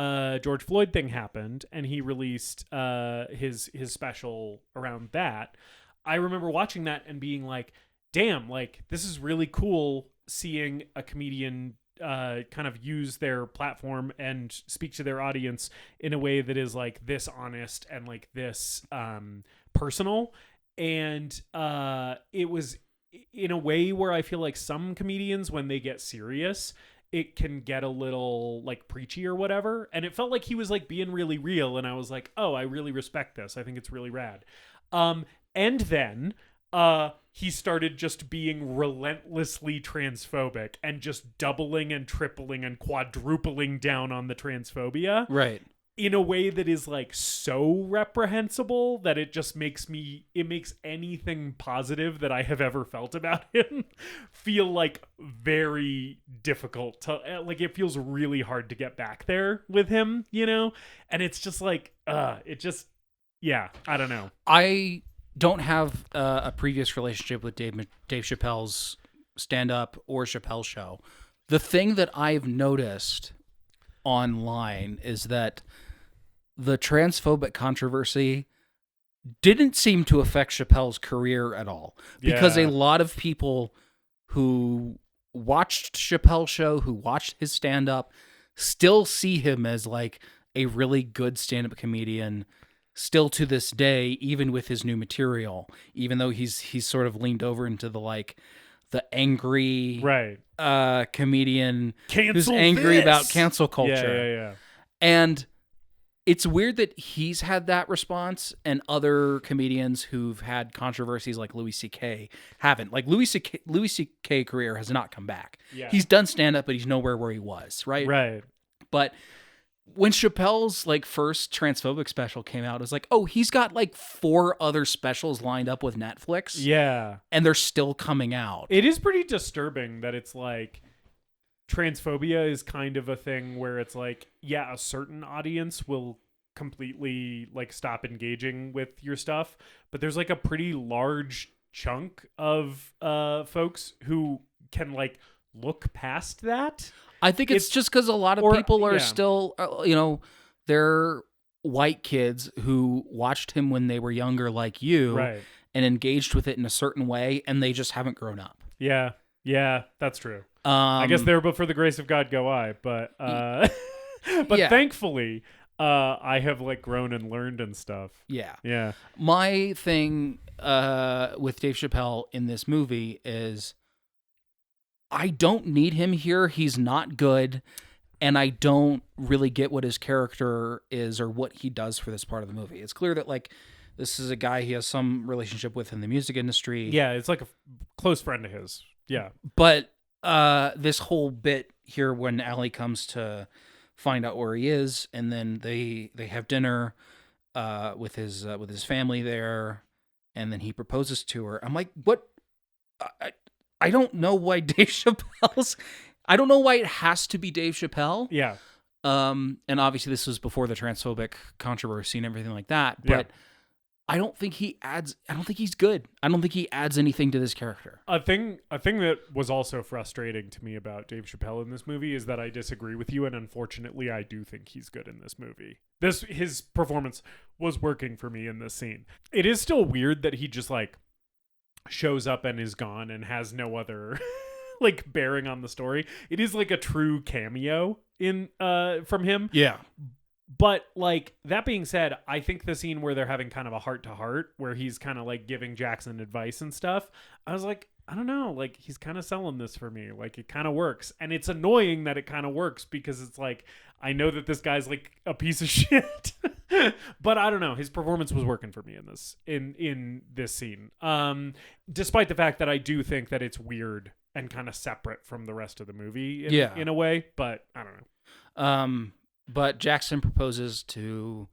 George Floyd thing happened and he released his special around that, I remember watching that and being like, damn, like this is really cool seeing a comedian kind of use their platform and speak to their audience in a way that is like this honest and like this personal. And it was in a way where I feel like some comedians, when they get serious, it can get a little like preachy or whatever. And it felt like he was like being really real. And I was like, oh, I really respect this. I think it's really rad. And then he started just being relentlessly transphobic and just doubling and tripling and quadrupling down on the transphobia. Right. In a way that is like so reprehensible that it just makes anything positive that I have ever felt about him feel like very difficult to, like, it feels really hard to get back there with him, you know? And it's just like, I don't know. I don't have a previous relationship with Dave Chappelle's stand-up or Chappelle show. The thing that I've noticed online is that the transphobic controversy didn't seem to affect Chappelle's career at all. Because a lot of people who watched Chappelle's show, who watched his stand-up, still see him as like a really good stand-up comedian, still to this day, even with his new material, even though he's sort of leaned over into the angry comedian who's angry about cancel culture. Yeah. And it's weird that he's had that response and other comedians who've had controversies like Louis C.K. haven't. Like Louis C.K. career has not come back. Yeah. He's done stand-up, but he's nowhere where he was, right? Right. But when Chappelle's like first transphobic special came out, it was like, oh, he's got like 4 other specials lined up with Netflix. Yeah. And they're still coming out. It is pretty disturbing that it's like transphobia is kind of a thing where it's like, yeah, a certain audience will completely like stop engaging with your stuff, but there's like a pretty large chunk of folks who can like look past that. I think it's just because a lot of people are still, they're white kids who watched him when they were younger like you and engaged with it in a certain way, and they just haven't grown up. Yeah, that's true. I guess there, but for the grace of God go I. But thankfully, I have like grown and learned and stuff. Yeah. My thing with Dave Chappelle in this movie is I don't need him here. He's not good, and I don't really get what his character is or what he does for this part of the movie. It's clear that like this is a guy he has some relationship with in the music industry. Yeah, it's like a close friend of his. Yeah, but this whole bit here when Allie comes to find out where he is, and then they have dinner with his family there, and then he proposes to her. I'm like, what? I don't know why Dave Chappelle's. I don't know why it has to be Dave Chappelle. Yeah. And obviously this was before the transphobic controversy and everything like that. But I don't think he adds. I don't think he's good. I don't think he adds anything to this character. A thing that was also frustrating to me about Dave Chappelle in this movie is that I disagree with you, and unfortunately, I do think he's good in this movie. His performance was working for me in this scene. It is still weird that he just like shows up and is gone and has no other like bearing on the story. It is like a true cameo in from him. Yeah. But like that being said, I think the scene where they're having kind of a heart to heart where he's kind of like giving Jackson advice and stuff, I was like, I don't know, like he's kind of selling this for me. Like it kind of works. And it's annoying that it kind of works because it's like, I know that this guy's like a piece of shit, but I don't know. His performance was working for me in this scene. Despite the fact that I do think that it's weird and kind of separate from the rest of the movie in a way, but I don't know. But Jackson proposes to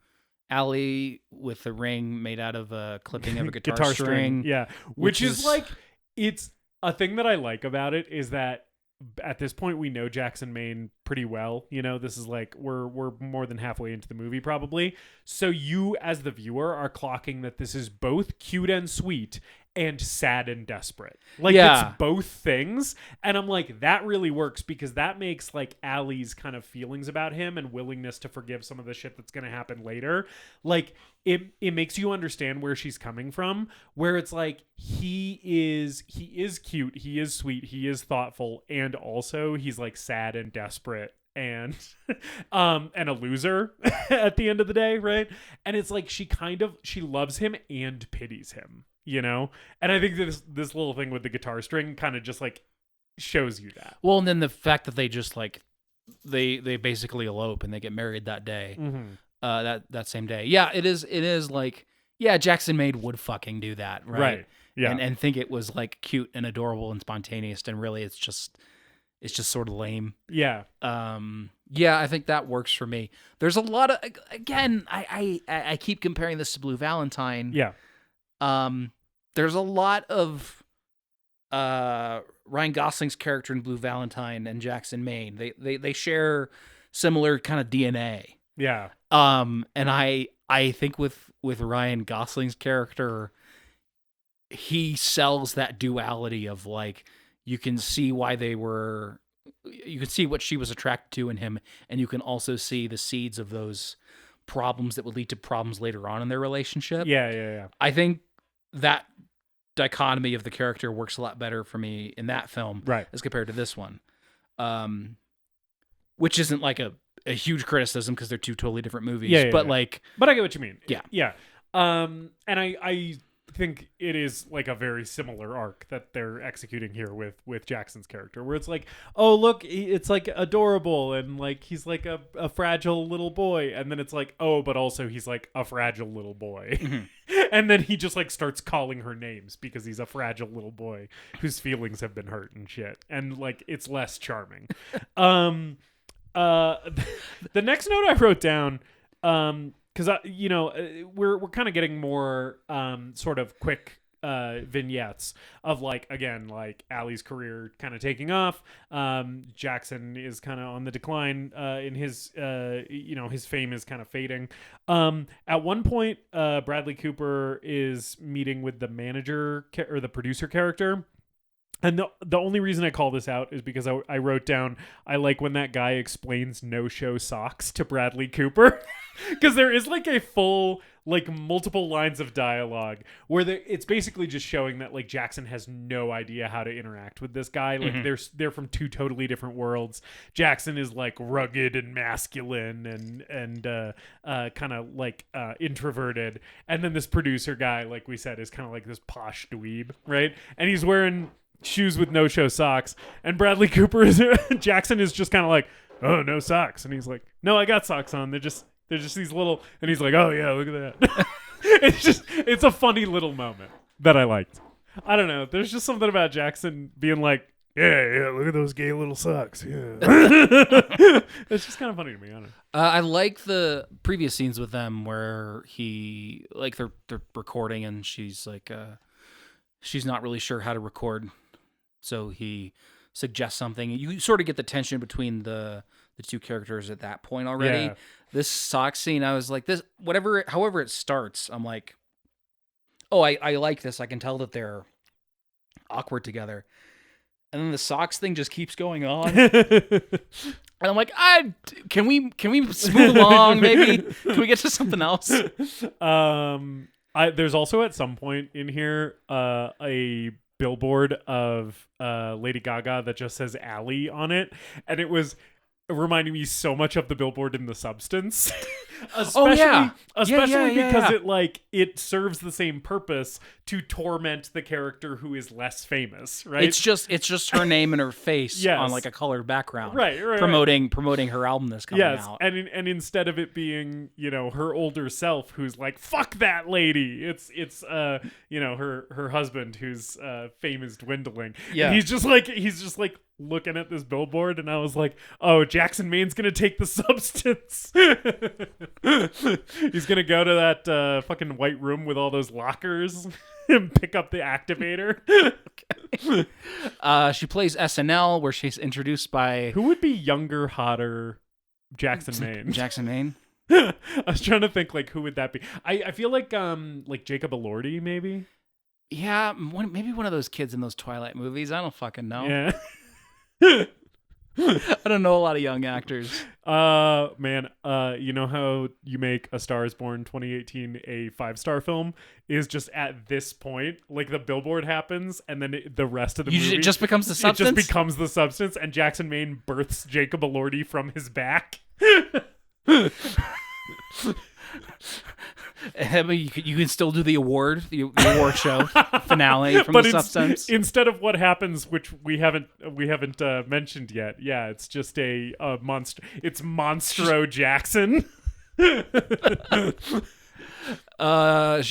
Allie with a ring made out of a clipping of a guitar string. Yeah. Which is like, it's a thing that I like about it is that at this point we know Jackson Maine pretty well. You know, this is like we're more than halfway into the movie probably. So you as the viewer are clocking that this is both cute and sweet and sad and desperate. Like it's both things. And I'm like, that really works because that makes like Allie's kind of feelings about him and willingness to forgive some of the shit that's going to happen later. Like it makes you understand where she's coming from, where it's like, he is cute. He is sweet. He is thoughtful. And also he's like sad and desperate and a loser at the end of the day. Right. And it's like, she loves him and pities him. You know, and I think this little thing with the guitar string kind of just like shows you that. Well, and then the fact that they just like they basically elope and they get married that day, that same day. Yeah, it is like Jackson Maine would fucking do that, right? Yeah, and think it was like cute and adorable and spontaneous, and really it's just sort of lame. Yeah. I think that works for me. There's a lot of I keep comparing this to Blue Valentine. Yeah. There's a lot of Ryan Gosling's character in Blue Valentine and Jackson Maine. They share similar kind of DNA. Yeah. And I think with Ryan Gosling's character, he sells that duality of like, you can see what she was attracted to in him, and you can also see the seeds of those problems that would lead to problems later on in their relationship. Yeah. I think that dichotomy of the character works a lot better for me in that film, right, as compared to this one, which isn't like a huge criticism because they're two totally different movies. Yeah, but but I get what you mean. Yeah. Yeah. And I think it is like a very similar arc that they're executing here with Jackson's character, where it's like, oh look, it's like adorable and like he's like a fragile little boy, and then it's like, oh, but also he's like a fragile little boy. And then he just like starts calling her names because he's a fragile little boy whose feelings have been hurt and shit, and like it's less charming. The next note I wrote down, because we're kind of getting more sort of quick vignettes of like, again, like Allie's career kind of taking off. Jackson is kind of on the decline in his his fame is kind of fading. At one point, Bradley Cooper is meeting with the manager or the producer character. And the only reason I call this out is because I wrote down, I like when that guy explains no-show socks to Bradley Cooper. Because there is like a full, like multiple lines of dialogue where it's basically just showing that like Jackson has no idea how to interact with this guy. Like they're from two totally different worlds. Jackson is like rugged and masculine and kind of like introverted. And then this producer guy, like we said, is kind of like this posh dweeb, right? And he's wearing shoes with no-show socks, and Bradley Cooper Jackson is just kind of like, oh, no socks, and he's like, no, I got socks on. They're just these little, and he's like, oh yeah, look at that. It's a funny little moment that I liked. I don't know. There's just something about Jackson being like, yeah, look at those gay little socks. Yeah. It's just kind of funny to me. I don't know. I like the previous scenes with them where he like they're recording and she's like she's not really sure how to record. So he suggests something. You sort of get the tension between the two characters at that point already. Yeah. This sock scene, I was like, however it starts, I'm like, oh, I like this. I can tell that they're awkward together. And then the socks thing just keeps going on. And I'm like, can we smooth along, maybe? Can we get to something else? There's also at some point in here a billboard of Lady Gaga that just says Alley on it, and it was reminding me so much of the billboard in The Substance. Especially because it serves the same purpose to torment the character who is less famous, right? It's just her name and her face yes. on like a colored background, right, promoting her album that's coming out. And instead of it being her older self who's like fuck that lady, it's her husband whose fame is dwindling. Yeah, and he's just like looking at this billboard, and I was like, oh, Jackson Maine's gonna take The Substance. He's gonna go to that fucking white room with all those lockers and pick up the activator. Okay. She plays SNL, where she's introduced by who would be younger, hotter Jackson Maine? Jackson Maine. I was trying to think like who would that be. I feel like Jacob Elordi maybe. Yeah, maybe one of those kids in those Twilight movies. I don't fucking know. Yeah. I don't know a lot of young actors. Man, you know how you make A Star Is Born 2018 a 5-star film is just at this point, like the billboard happens, and then the rest of the movie it just becomes The Substance. It just becomes The Substance, and Jackson Maine births Jacob Elordi from his back. I mean, you can still do the award show finale from The Substance. Instead of what happens, which we haven't mentioned yet. Yeah, it's just a monster. It's Monstro Jackson. She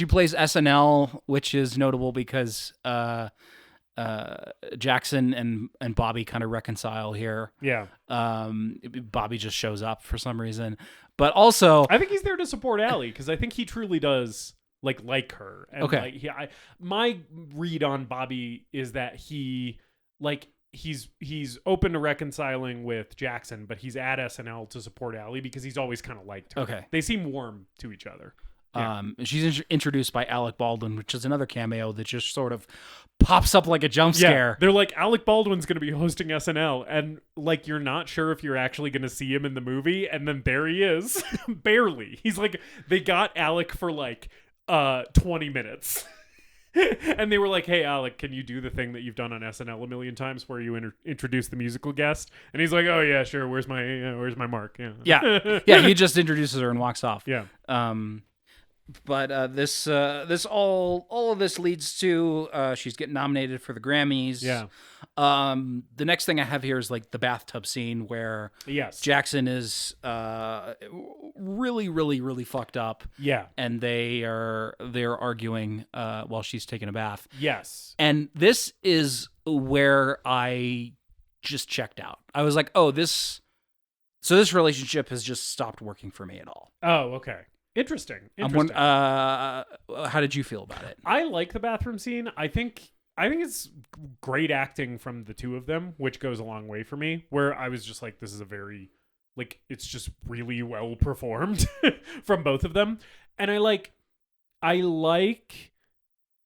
plays SNL, which is notable because Jackson and Bobby kind of reconcile here. Yeah. Bobby just shows up for some reason. But also, I think he's there to support Allie because I think he truly does like her. And okay. My read on Bobby is that he's open to reconciling with Jackson, but he's at SNL to support Allie because he's always kind of liked her. Okay. They seem warm to each other. Yeah. She's introduced by Alec Baldwin, which is another cameo that just sort of pops up like a jump scare. They're like, Alec Baldwin's going to be hosting SNL, and like you're not sure if you're actually going to see him in the movie, and then there he is, barely. He's like, they got Alec for like 20 minutes. And they were like, "Hey, Alec, can you do the thing that you've done on SNL a million times, where you introduce the musical guest?" And he's like, "Oh yeah, sure. Where's my mark?" Yeah. He just introduces her and walks off. Yeah. But this all of this leads to she's getting nominated for the Grammys. Yeah. The next thing I have here is like the bathtub scene where Jackson is really, really, really fucked up. Yeah. And they're arguing while she's taking a bath. Yes. And this is where I just checked out. I was like, oh, this relationship has just stopped working for me at all. Oh, okay. Interesting. How did you feel about it? I like the bathroom scene. I think it's great acting from the two of them, which goes a long way for me. Where I was just like, this is a very, like, it's just really well performed from both of them. And I like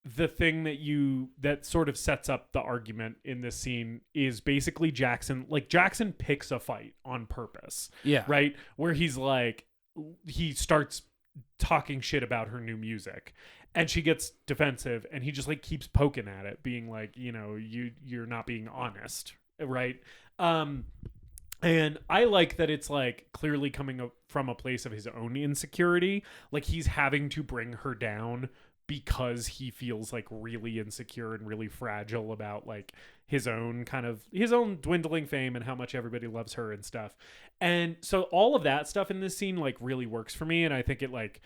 the thing that sort of sets up the argument in this scene is basically Jackson picks a fight on purpose. Yeah. Right? Where he's like, he starts talking shit about her new music and she gets defensive and he just like keeps poking at it, being like, you're not being honest, right? And I like that it's like clearly coming from a place of his own insecurity, like he's having to bring her down because he feels like really insecure and really fragile about like his own dwindling fame and how much everybody loves her and stuff. And so all of that stuff in this scene like really works for me. And I think it like,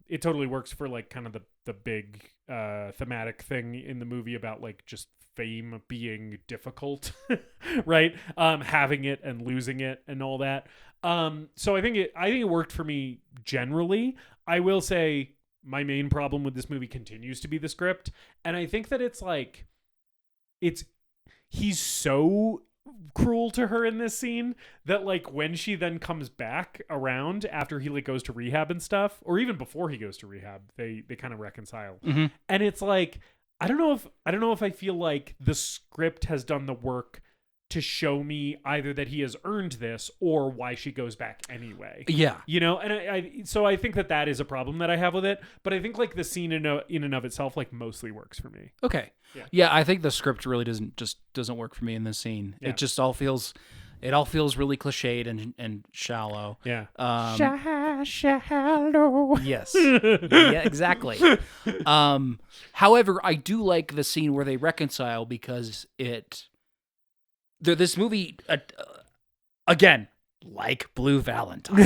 it totally works for like kind of the big thematic thing in the movie about like just fame being difficult, right? Having it and losing it and all that. So I think it worked for me generally. I will say, my main problem with this movie continues to be the script. And I think that it's like, he's so cruel to her in this scene that like when she then comes back around after he like goes to rehab and stuff, or even before he goes to rehab, they kind of reconcile. Mm-hmm. And it's like, I don't know if I feel like the script has done the work to show me either that he has earned this or why she goes back anyway. Yeah. And so I think that is a problem that I have with it, but I think like the scene in and of itself like mostly works for me. Okay. Yeah, I think the script really doesn't work for me in this scene. Yeah. It just all feels really cliched and shallow. Yeah. Shallow. Yes. Yeah, exactly. However, I do like the scene where they reconcile because this movie, again, like Blue Valentine,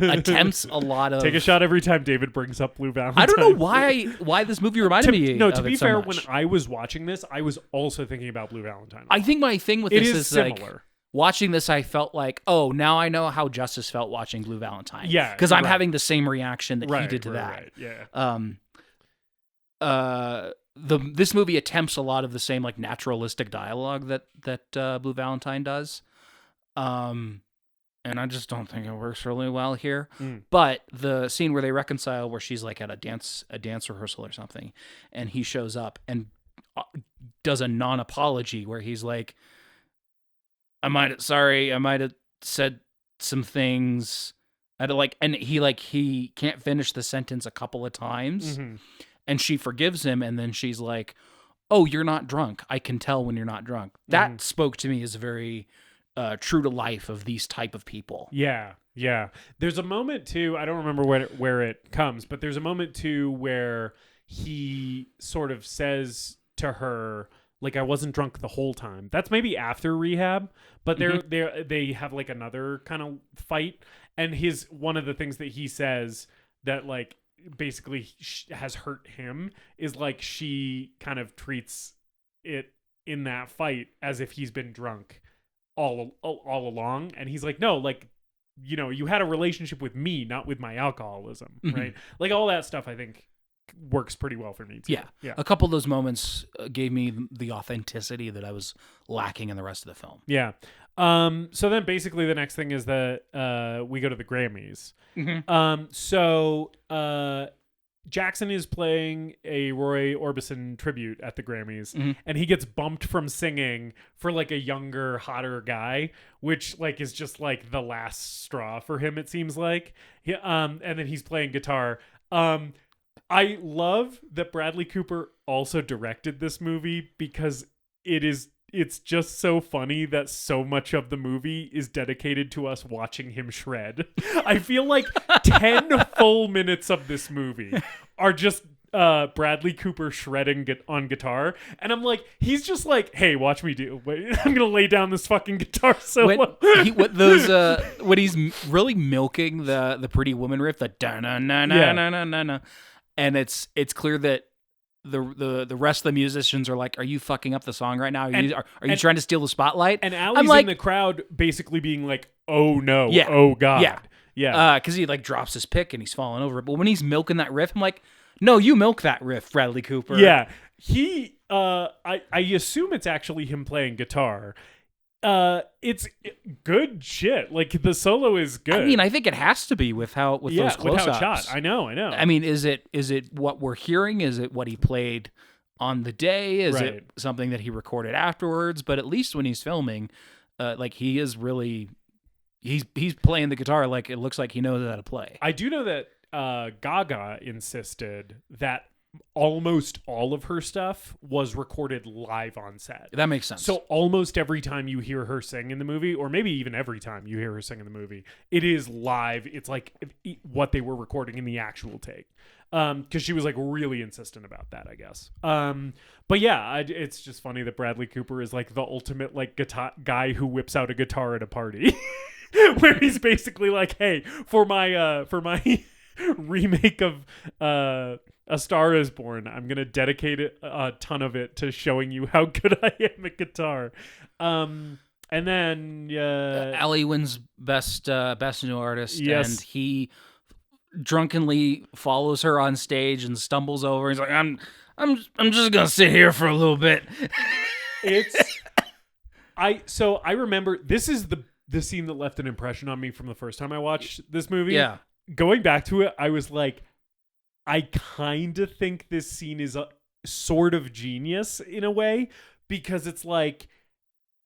attempts a lot of... Take a shot every time David brings up Blue Valentine. I don't know why this movie reminded me of it so much. To be fair, when I was watching this, I was also thinking about Blue Valentine. I think my thing with this is similar. Like, watching this, I felt like, oh, now I know how Justice felt watching Blue Valentine. Yeah. Because I'm having the same reaction that he did to that. Right. Yeah. This movie attempts a lot of the same like naturalistic dialogue that Blue Valentine does, and I just don't think it works really well here. But the scene where they reconcile, where she's like at a dance rehearsal or something, and he shows up and does a non-apology where he's like, I might have said some things, and he can't finish the sentence a couple of times. Mm-hmm. And she forgives him, and then she's like, oh, you're not drunk. I can tell when you're not drunk. That spoke to me as very true to life of these type of people. Yeah, yeah. There's a moment, too, I don't remember where it comes, but there's a moment, too, where he sort of says to her, like, I wasn't drunk the whole time. That's maybe after rehab, but they have, like, another kind of fight, and one of the things that he says that, like, basically has hurt him is like she kind of treats it in that fight as if he's been drunk all along, and he's like, no, like, you had a relationship with me, not with my alcoholism, right? Like all that stuff I think works pretty well for me too. Yeah. A couple of those moments gave me the authenticity that I was lacking in the rest of the film. Yeah. So then basically the next thing is that we go to the Grammys. So Jackson is playing a Roy Orbison tribute at the Grammys, and he gets bumped from singing for like a younger, hotter guy, which like is just like the last straw for him, it seems like. And then he's playing guitar. I love that Bradley Cooper also directed this movie because it's just so funny that so much of the movie is dedicated to us watching him shred. I feel like 10 full minutes of this movie are just Bradley Cooper shredding on guitar, and I'm like, he's just like, hey, watch me do. I'm gonna lay down this fucking guitar solo. When he's really milking the Pretty Woman riff, the da na na na na na na, and it's clear that the rest of the musicians are like, are you fucking up the song right now? Are you trying to steal the spotlight? And Allie's in the crowd, basically being like, oh no, oh god, because he like drops his pick and he's falling over. But when he's milking that riff, I'm like, no, you milk that riff, Bradley Cooper. Yeah, he. I assume it's actually him playing guitar. It's good shit. Like the solo is good. I mean, I think it has to be with those close-ups. With how it's shot. I know. I mean, is it what we're hearing? Is it what he played on the day? Is it something that he recorded afterwards? But at least when he's filming, like he is really, he's playing the guitar like it looks like he knows how to play. I do know that Gaga insisted that almost all of her stuff was recorded live on set. That makes sense. So almost every time you hear her sing in the movie, or maybe even every time you hear her sing in the movie, it is live. It's like what they were recording in the actual take. Because she was like really insistent about that, I guess. But yeah, it's just funny that Bradley Cooper is like the ultimate like guy who whips out a guitar at a party, where he's basically like, hey, for my remake of A Star Is Born, I'm gonna dedicate a ton of it to showing you how good I am at guitar. And then Ellie wins best new artist, yes. And he drunkenly follows her on stage and stumbles over. He's like, I'm just gonna sit here for a little bit. I remember this is the scene that left an impression on me from the first time I watched this movie. Yeah. Going back to it, I was like, I kind of think this scene is a sort of genius in a way, because it's like,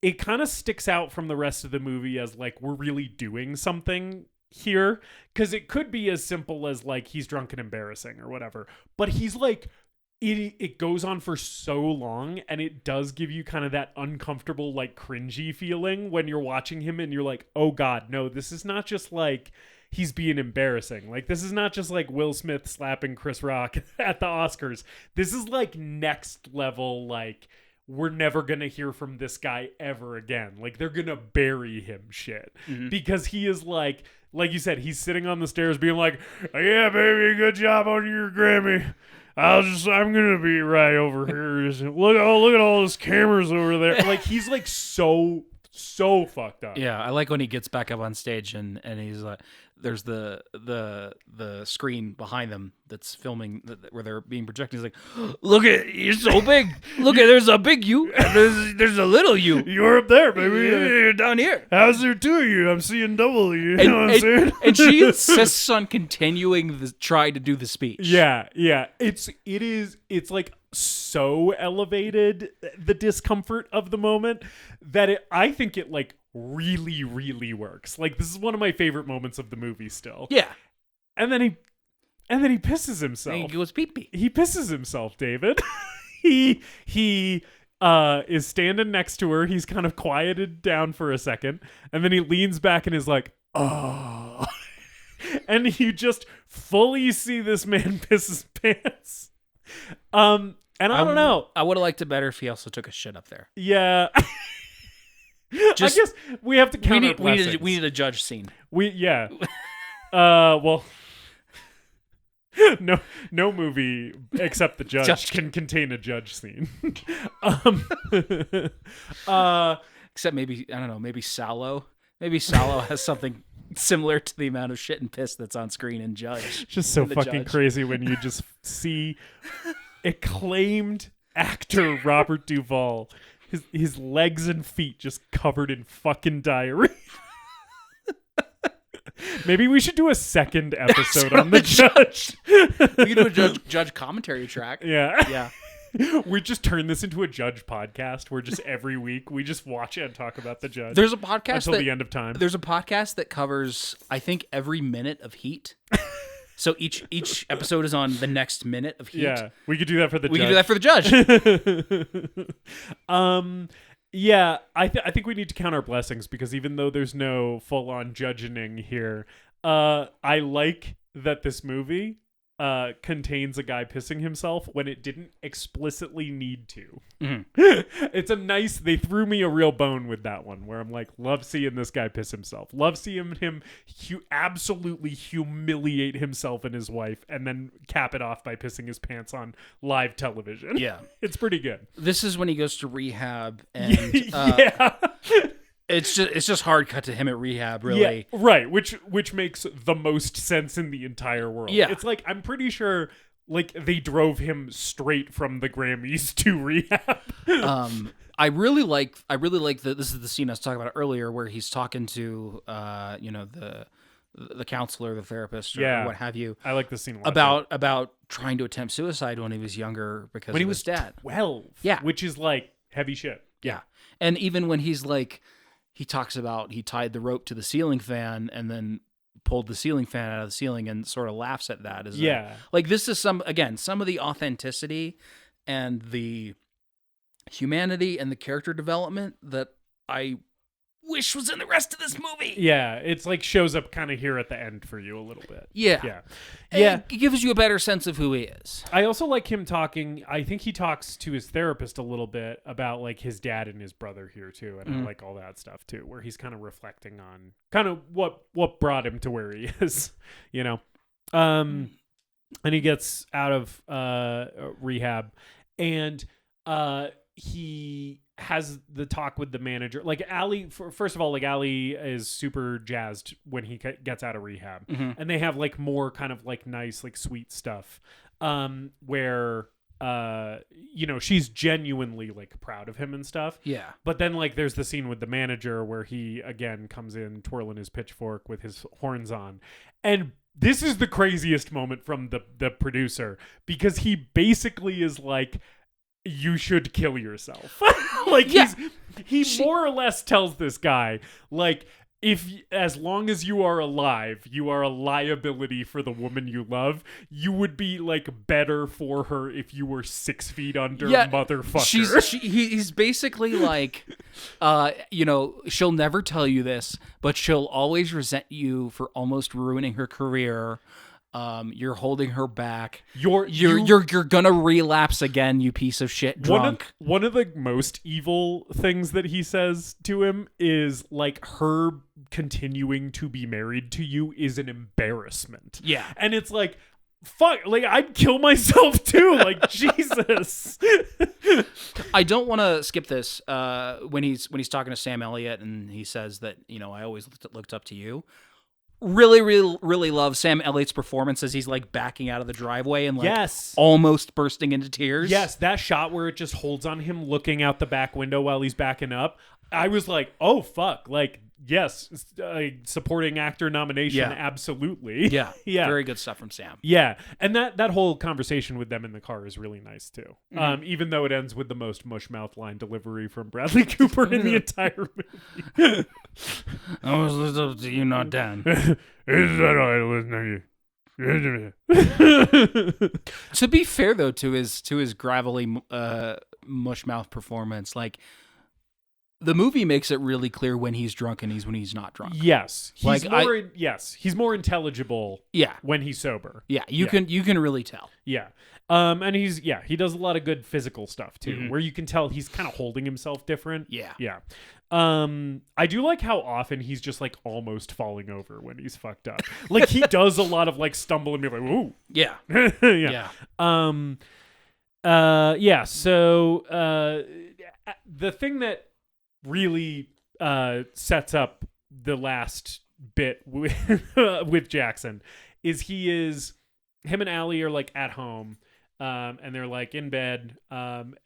it kind of sticks out from the rest of the movie as like, we're really doing something here. Because it could be as simple as like, he's drunk and embarrassing or whatever. But he's like, it goes on for so long, and it does give you kind of that uncomfortable, like cringy feeling when you're watching him and you're like, oh God, no, this is not just like, he's being embarrassing. Like, this is not just like Will Smith slapping Chris Rock at the Oscars. This is like next level, like, we're never going to hear from this guy ever again. Like, they're going to bury him shit. Mm-hmm. Because he is like you said, he's sitting on the stairs being like, yeah, baby, good job on your Grammy. I'm going to be right over here. Look at all those cameras over there. Like, he's like so fucked up. Yeah, I like when he gets back up on stage and he's like, there's the screen behind them that's filming where they're being projected. He's like, look at, you're so big. Look at, there's a big you. There's a little you. You're up there, baby. You're down here. How's there two of you? I'm seeing double you. You know what I'm saying? And she insists on continuing try to do the speech. Yeah. It's like so elevated, the discomfort of the moment, that I think it like really, really works. Like, this is one of my favorite moments of the movie still. Yeah. And then he pisses himself. And he goes pee-pee. He pisses himself, David. he is standing next to her. He's kind of quieted down for a second, and then he leans back and is like, oh. And you just fully see this man piss his pants. And I don't know. I would have liked it better if he also took a shit up there. Yeah. I guess we have to count we need a judge scene. Well, no movie except the judge can contain a judge scene. Except maybe, I don't know, maybe Sallow. Maybe Sallow has something similar to the amount of shit and piss that's on screen in Judge. Just so fucking crazy when you just see acclaimed actor Robert Duvall, his legs and feet just covered in fucking diarrhea. Maybe we should do a second episode on the Judge. We can do a judge commentary track. Yeah. We just turn this into a Judge podcast where just every week we just watch it and talk about the Judge. There's a podcast until the end of time. There's a podcast that covers, I think, every minute of Heat. So each episode is on the next minute of heat. Yeah, we could do that for the judge. We could do that for the judge. Yeah, I think we need to count our blessings, because even though there's no full-on judging here, I like that this movie contains a guy pissing himself when it didn't explicitly need to. It's they threw me a real bone with that one, where I'm like, love seeing this guy piss himself. Love seeing him absolutely humiliate himself and his wife, and then cap it off by pissing his pants on live television. Yeah. It's pretty good. This is when he goes to rehab, and yeah. It's just hard cut to him at rehab, really. Yeah, right, which makes the most sense in the entire world. Yeah. It's like, I'm pretty sure like they drove him straight from the Grammys to rehab. I really like this is the scene I was talking about earlier, where he's talking to the counselor, the therapist, or what have you. I like this scene a lot. About trying to attempt suicide when he was younger because when of he was his dad. 12. Yeah. Which is like heavy shit. Yeah. And even when he's like, he talks about he tied the rope to the ceiling fan and then pulled the ceiling fan out of the ceiling and sort of laughs at that. Like this is some of the authenticity and the humanity and the character development that I wish was in the rest of this movie. Yeah, it's like shows up kind of here at the end for you a little bit. Yeah. It gives you a better sense of who he is. I also like him talking. I think he talks to his therapist a little bit about like his dad and his brother here too, and I like all that stuff too, where he's kind of reflecting on kind of what brought him to where he is, you know. And he gets out of rehab, and he has the talk with the manager. Like Allie, first of all, like Allie is super jazzed when he gets out of rehab, and they have like more kind of like nice, like sweet stuff, where she's genuinely like proud of him and stuff. Yeah. But then like there's the scene with the manager where he again comes in twirling his pitchfork with his horns on, and this is the craziest moment from the producer, because he basically is like, you should kill yourself. Like he more or less tells this guy, like, as long as you are alive, you are a liability for the woman you love. You would be like better for her if you were 6 feet under, motherfucker. He's basically like, she'll never tell you this, but she'll always resent you for almost ruining her career. You're holding her back. You're gonna relapse again, you piece of shit drunk. One of the most evil things that he says to him is like, her continuing to be married to you is an embarrassment. Yeah. And it's like, fuck, like I'd kill myself too. Like, Jesus. I don't want to skip this when he's talking to Sam Elliott, and he says that, I always looked up to you. Really, really, really love Sam Elliott's performance as he's like backing out of the driveway and like almost bursting into tears. Yes, that shot where it just holds on him looking out the back window while he's backing up. I was like, oh fuck, like yes, supporting actor nomination, absolutely. Yeah, very good stuff from Sam. Yeah, and that whole conversation with them in the car is really nice too. Even though it ends with the most mush-mouth line delivery from Bradley Cooper in the entire movie. I was listening to you, not Dan. Is that I listen to you? To be fair though, to his gravelly mush-mouth performance, like, the movie makes it really clear when he's drunk and when he's not drunk. Yes. He's more intelligible when he's sober. Yeah, you can really tell. Yeah. And he does a lot of good physical stuff too, where you can tell he's kind of holding himself different. Yeah. Yeah. I do like how often he's just like almost falling over when he's fucked up. Like he does a lot of like stumble and be like, ooh. Yeah. Yeah. So the thing that really sets up the last bit with Jackson is him and Allie are like at home, and they're like in bed, and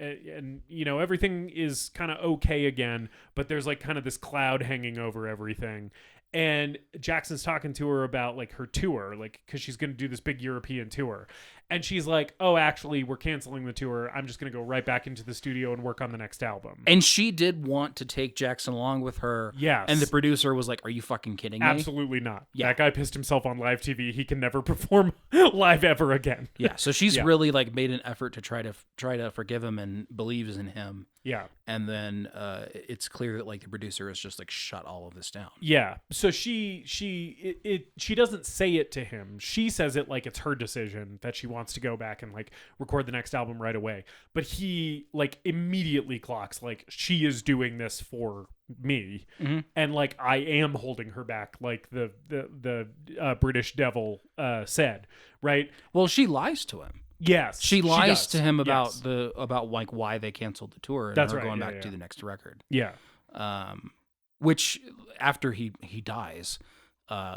everything is kind of okay again, but there's like kind of this cloud hanging over everything, and Jackson's talking to her about like her tour, like because she's going to do this big European tour, and she's like, "Oh, actually, we're canceling the tour. I'm just going to go right back into the studio and work on the next album." And she did want to take Jackson along with her. Yes. And the producer was like, "Are you fucking kidding me?" Absolutely not. Yeah. That guy pissed himself on live TV. He can never perform live ever again. Yeah. So she's really like made an effort to try to forgive him and believes in him. Yeah. And then it's clear that like the producer has just like shut all of this down. Yeah. So she doesn't say it to him. She says it like it's her decision that she wants to go back and like record the next album right away. But he like immediately clocks like she is doing this for me, and like I am holding her back, like the British devil said, right? Well, she lies to him. Yes, she lies to him about yes. about like why they canceled the tour and That's her right. going back to the next record. Yeah. Which after he dies,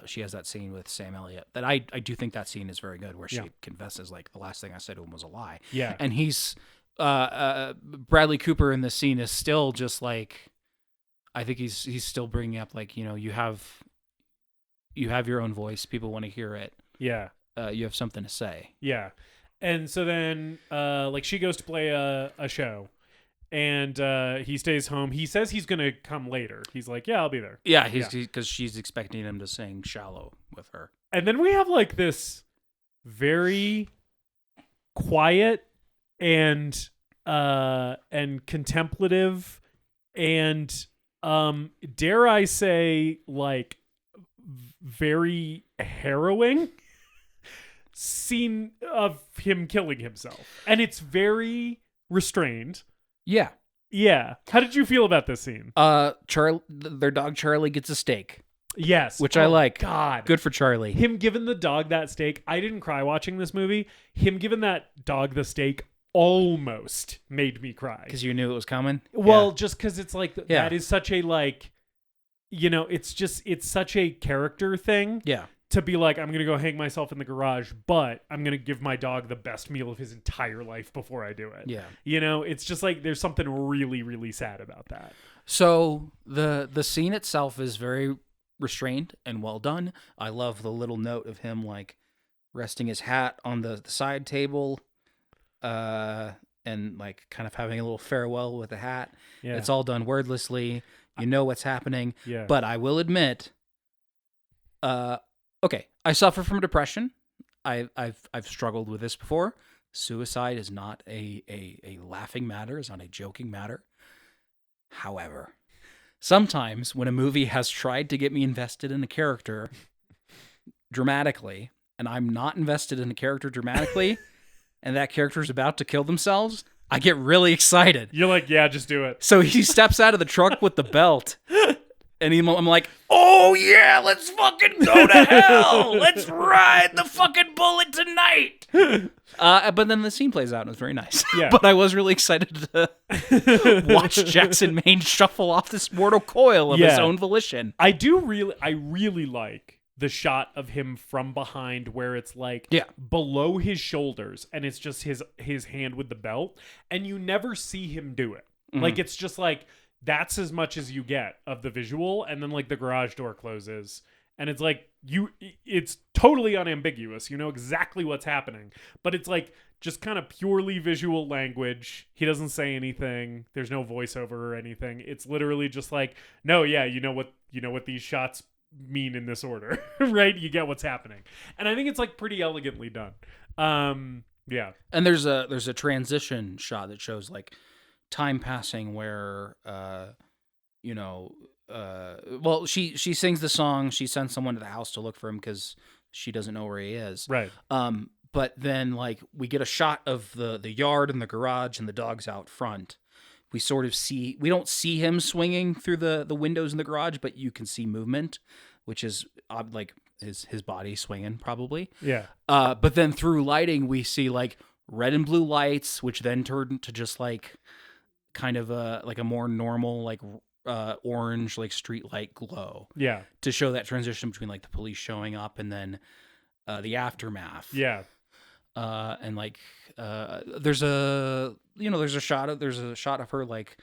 she has that scene with Sam Elliott that I do think that scene is very good, where she confesses like the last thing I said to him was a lie. Yeah. And he's Bradley Cooper in this scene is still just like, I think he's still bringing up like, you know, you have your own voice. People want to hear it. Yeah. You have something to say. Yeah. And so then, like, she goes to play a show, and he stays home. He says he's going to come later. He's like, yeah, I'll be there. Yeah, because she's expecting him to sing Shallow with her. And then we have, like, this very quiet and contemplative and, dare I say, like, very harrowing scene of him killing himself, and it's very restrained. Yeah. How did you feel about this scene? Their dog Charlie gets a steak. Yes, which I like. God, good for Charlie. Him giving the dog that steak. I didn't cry watching this movie. Him giving that dog the steak almost made me cry because you knew it was coming. Well, just because it's like that is such a like, you know, it's such a character thing. Yeah. To be like, I'm going to go hang myself in the garage, but I'm going to give my dog the best meal of his entire life before I do it. Yeah. You know, it's just like there's something really, really sad about that. So the scene itself is very restrained and well done. I love the little note of him like resting his hat on the side table and like kind of having a little farewell with the hat. Yeah. It's all done wordlessly. You know what's happening. Yeah. But I will admit, okay, I suffer from depression. I've struggled with this before. Suicide is not a laughing matter. It's not a joking matter. However, sometimes when a movie has tried to get me invested in a character dramatically, and I'm not invested in a character dramatically, and that character is about to kill themselves, I get really excited. You're like, yeah, just do it. So he steps out of the truck with the belt. And I'm like, oh yeah, let's fucking go to hell. Let's ride the fucking bullet tonight. But then the scene plays out and it's very nice. Yeah. But I was really excited to watch Jackson Maine shuffle off this mortal coil of his own volition. I really like the shot of him from behind where it's like below his shoulders and it's just his hand with the belt and you never see him do it. Mm-hmm. Like it's just like that's as much as you get of the visual, and then like the garage door closes and it's like it's totally unambiguous. You know exactly what's happening, but it's like just kind of purely visual language. He doesn't say anything. There's no voiceover or anything. It's literally just like, no, yeah, you know what these shots mean in this order, right? You get what's happening, and I think it's like pretty elegantly done. Yeah, and there's a transition shot that shows like time passing where well she sings the song, she sends someone to the house to look for him because she doesn't know where he is, right? But then like we get a shot of the yard and the garage and the dogs out front. We sort of we don't see him swinging through the windows in the garage, but you can see movement, which is like his body swinging probably. Yeah. But then through lighting we see like red and blue lights, which then turn to just like kind of like a more normal like orange like street light glow. Yeah. To show that transition between like the police showing up and then the aftermath. Yeah. And like there's a shot of her like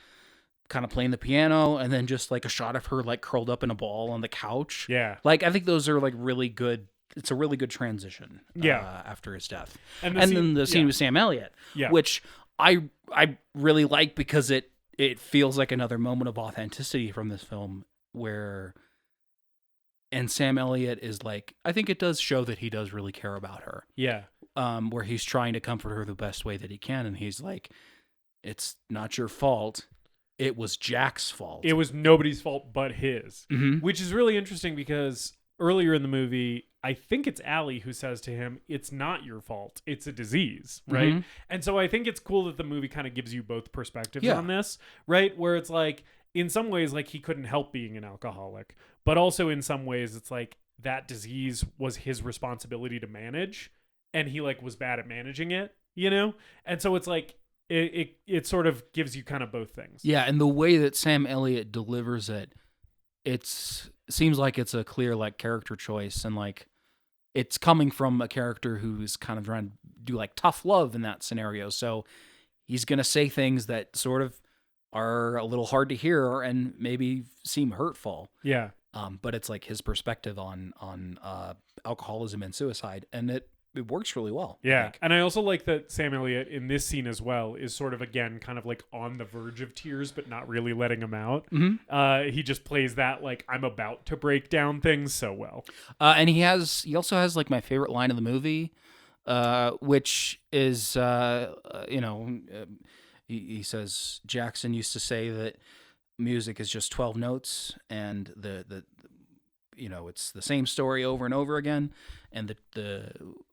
kind of playing the piano, and then just like a shot of her like curled up in a ball on the couch. Yeah. Like I think those are like really good. It's a really good transition. After his death, and then the scene with Sam Elliott, which I really like because it feels like another moment of authenticity from this film and Sam Elliott is like, I think it does show that he does really care about her. Yeah. Where he's trying to comfort her the best way that he can. And he's like, it's not your fault. It was Jack's fault. It was nobody's fault but his. Mm-hmm. Which is really interesting because earlier in the movie, I think it's Allie who says to him, it's not your fault. It's a disease, right? Mm-hmm. And so I think it's cool that the movie kind of gives you both perspectives on this, right? Where it's like, in some ways, like he couldn't help being an alcoholic, but also in some ways it's like that disease was his responsibility to manage and he like was bad at managing it, you know? And so it's like, it sort of gives you kind of both things. Yeah. And the way that Sam Elliott delivers it, seems like it's a clear like character choice, and like it's coming from a character who's kind of trying to do like tough love in that scenario. So he's going to say things that sort of are a little hard to hear and maybe seem hurtful. Yeah. But it's like his perspective on alcoholism and suicide, and it works really well. Yeah. And I also like that Sam Elliott in this scene as well is sort of, again, kind of like on the verge of tears, but not really letting them out. Mm-hmm. He just plays that like I'm about to break down things so well. And he also has like my favorite line of the movie, which is, he says, Jackson used to say that music is just 12 notes and it's the same story over and over again, and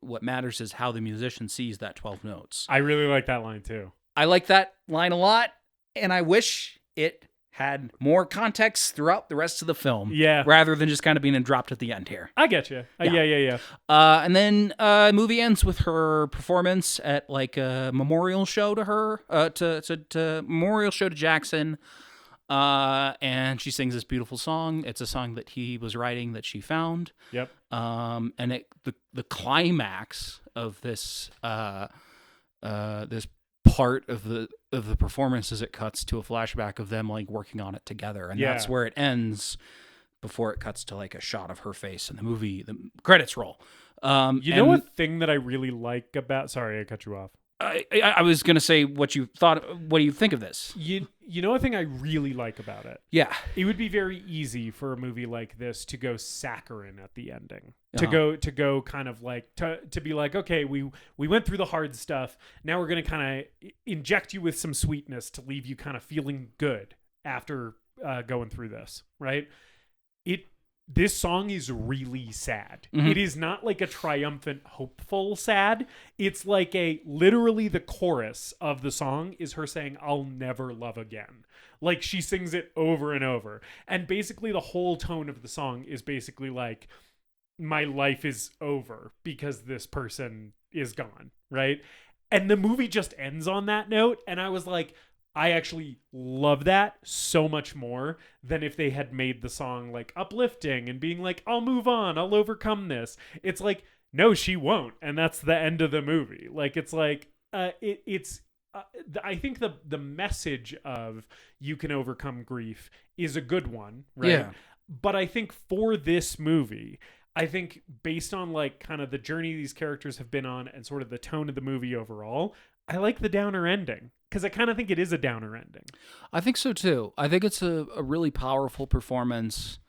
what matters is how the musician sees that 12 notes. I really like that line too. I like that line a lot, and I wish it had more context throughout the rest of the film. Yeah. Rather than just kind of being dropped at the end here. I get you. Yeah. And then movie ends with her performance at like a memorial show to her, to memorial show to Jackson. And she sings this beautiful song. It's a song that he was writing that she found. Yep. And the climax of this this part of the performance is it cuts to a flashback of them like working on it together, and that's where it ends before it cuts to like a shot of her face in the credits roll. Know a thing that I really like about? Sorry, I cut you off. I was going to say what you thought. What do you think of this? You know a thing I really like about it? Yeah. It would be very easy for a movie like this to go saccharine at the ending. To go kind of like to be like, okay, we went through the hard stuff. Now we're going to kind of inject you with some sweetness to leave you kind of feeling good after going through this, right? This song is really sad. Mm-hmm. It is not like a triumphant, hopeful sad. It's like literally the chorus of the song is her saying, I'll never love again. Like she sings it over and over. And basically the whole tone of the song is basically like, my life is over because this person is gone, right? And the movie just ends on that note. And I was like, I actually love that so much more than if they had made the song like uplifting and being like, I'll move on, I'll overcome this. It's like, no, she won't. And that's the end of the movie. Like, it's like, I think the message of you can overcome grief is a good one, right? Yeah. But I think for this movie, I think based on like kind of the journey these characters have been on and sort of the tone of the movie overall, I like the downer ending. Because I kind of think it is a downer ending. I think so too. I think it's a really powerful performance,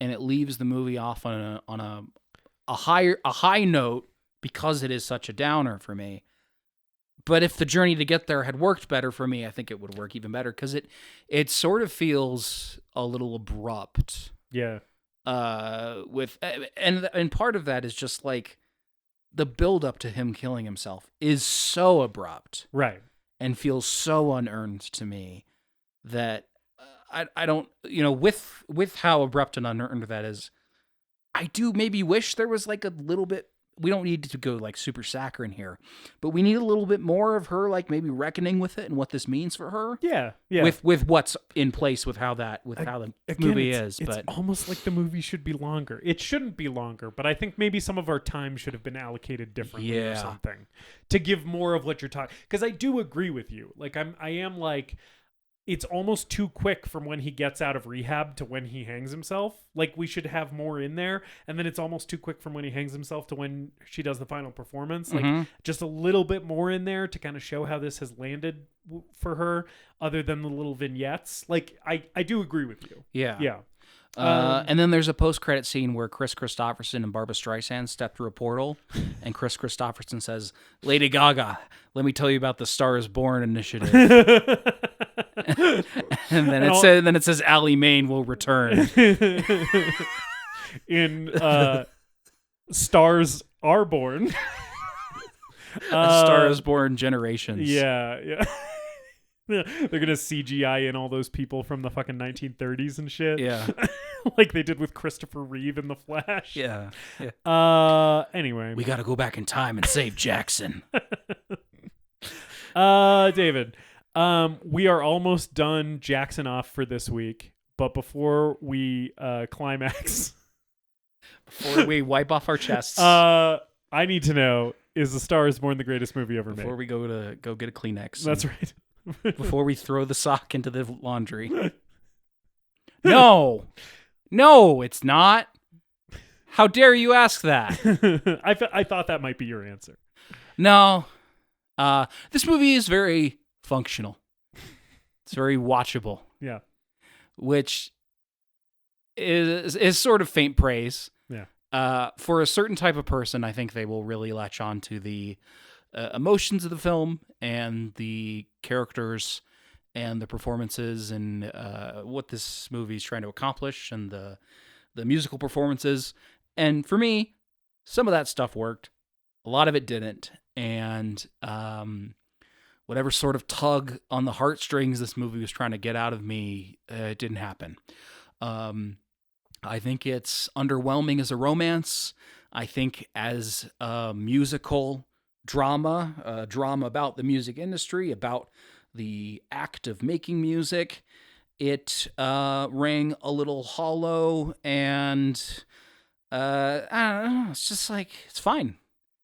and it leaves the movie off on a high note because it is such a downer for me. But if the journey to get there had worked better for me, I think it would work even better because it sort of feels a little abrupt. Yeah. And part of that is just like the build up to him killing himself is so abrupt. Right. And feels so unearned to me that I don't, with how abrupt and unearned that is, I do maybe wish there was like a little bit, we don't need to go like super saccharine here, but we need a little bit more of her like maybe reckoning with it and what this means for her. Yeah. With what's in place with how the movie is. It's but almost like the movie should be longer. It shouldn't be longer, but I think maybe some of our time should have been allocated differently or something to give more of what you're talking. Because I do agree with you. Like I am like, it's almost too quick from when he gets out of rehab to when he hangs himself. Like, we should have more in there. And then it's almost too quick from when he hangs himself to when she does the final performance. Like, just a little bit more in there to kind of show how this has landed for her, other than the little vignettes. Like, I do agree with you. Yeah. Yeah. And then there's a post-credit scene where Chris Christopherson and Barbra Streisand step through a portal, and Chris Christopherson says, "Lady Gaga, let me tell you about the Star is Born initiative." and then it says Allie Maine will return. In Stars Are Born. A Star is Born Generations. Yeah. They're gonna CGI in all those people from the fucking 1930s and shit. Yeah. Like they did with Christopher Reeve in The Flash. Yeah. Anyway. We gotta go back in time and save Jackson. David, we are almost done Jackson off for this week. But before we climax... Before we wipe off our chests... I need to know, is A Star is Born the greatest movie ever made? Before we go get a Kleenex. That's right. Before we throw the sock into the laundry. No, it's not. How dare you ask that? I thought that might be your answer. No. This movie is very functional. It's very watchable. Yeah. Which is sort of faint praise. Yeah. For a certain type of person, I think they will really latch on to the emotions of the film and the characters and the performances and what this movie is trying to accomplish and the musical performances. And for me, some of that stuff worked. A lot of it didn't. And whatever sort of tug on the heartstrings this movie was trying to get out of me, it didn't happen. I think it's underwhelming as a romance. I think as a musical drama about the music industry, about the act of making music, it rang a little hollow, and I don't know, it's just like, it's fine.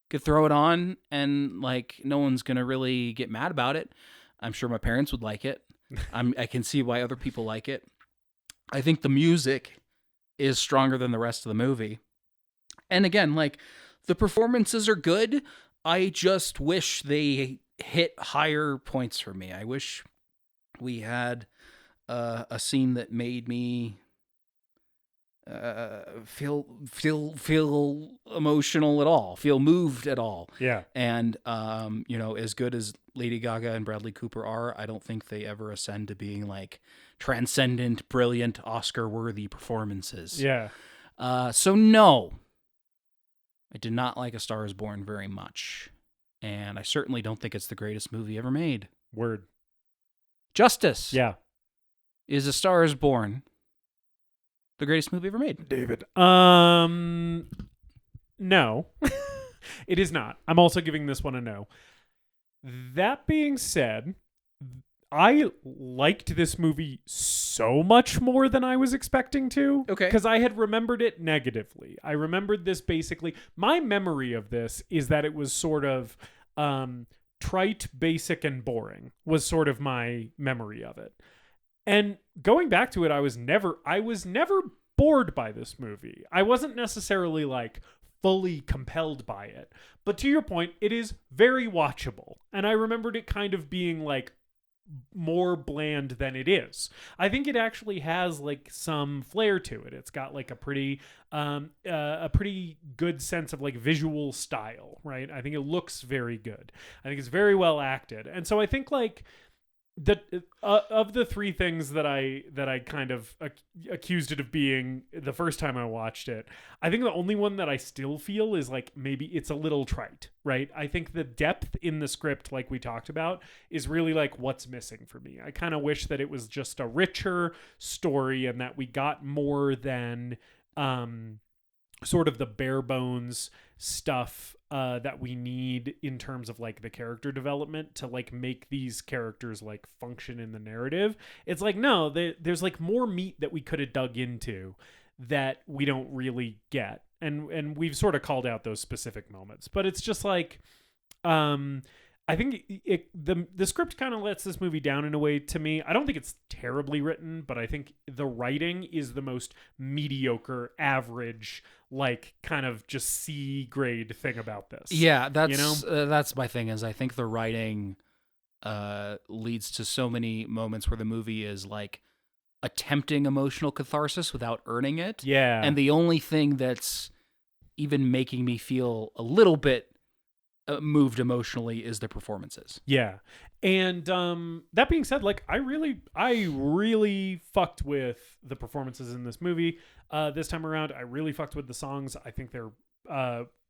Could throw it on, and like no one's gonna really get mad about it. I'm sure my parents would like it. I can see why other people like it. I think the music is stronger than the rest of the movie. And again, like, the performances are good. I just wish they hit higher points for me. I wish we had a scene that made me feel emotional at all, feel moved at all. Yeah. And as good as Lady Gaga and Bradley Cooper are, I don't think they ever ascend to being like transcendent, brilliant, Oscar-worthy performances. Yeah. So no, I did not like A Star is Born very much. And I certainly don't think it's the greatest movie ever made. Word. Justice. Yeah. Is A Star is Born the greatest movie ever made? David. No. It is not. I'm also giving this one a no. That being said, I liked this movie so much more than I was expecting to. Okay. Because I had remembered it negatively. I remembered this basically. My memory of this is that it was sort of trite, basic, and boring was sort of my memory of it. And going back to it, I was never bored by this movie. I wasn't necessarily like fully compelled by it. But to your point, it is very watchable. And I remembered it kind of being like more bland than it is. I think it actually has like some flair to it. It's got like a pretty good sense of like visual style, right? I think it looks very good. I think it's very well acted. And so I think like of the three things that I kind of accused it of being the first time I watched it, I think the only one that I still feel is like maybe it's a little trite, right? I think the depth in the script, like we talked about, is really like what's missing for me. I kind of wish that it was just a richer story and that we got more than sort of the bare bones stuff that we need in terms of like the character development to like make these characters like function in the narrative. It's like, no, there's like more meat that we could have dug into that we don't really get. And we've sort of called out those specific moments, but it's just like, I think the script kind of lets this movie down in a way to me. I don't think it's terribly written, but I think the writing is the most mediocre, average, like kind of just C grade thing about this. Yeah, that's my thing. Is I think the writing leads to so many moments where the movie is like attempting emotional catharsis without earning it. Yeah, and the only thing that's even making me feel a little bit moved emotionally is the performances. Yeah. And that being said, like I really fucked with the performances in this movie this time around. I really fucked with the songs. I think they're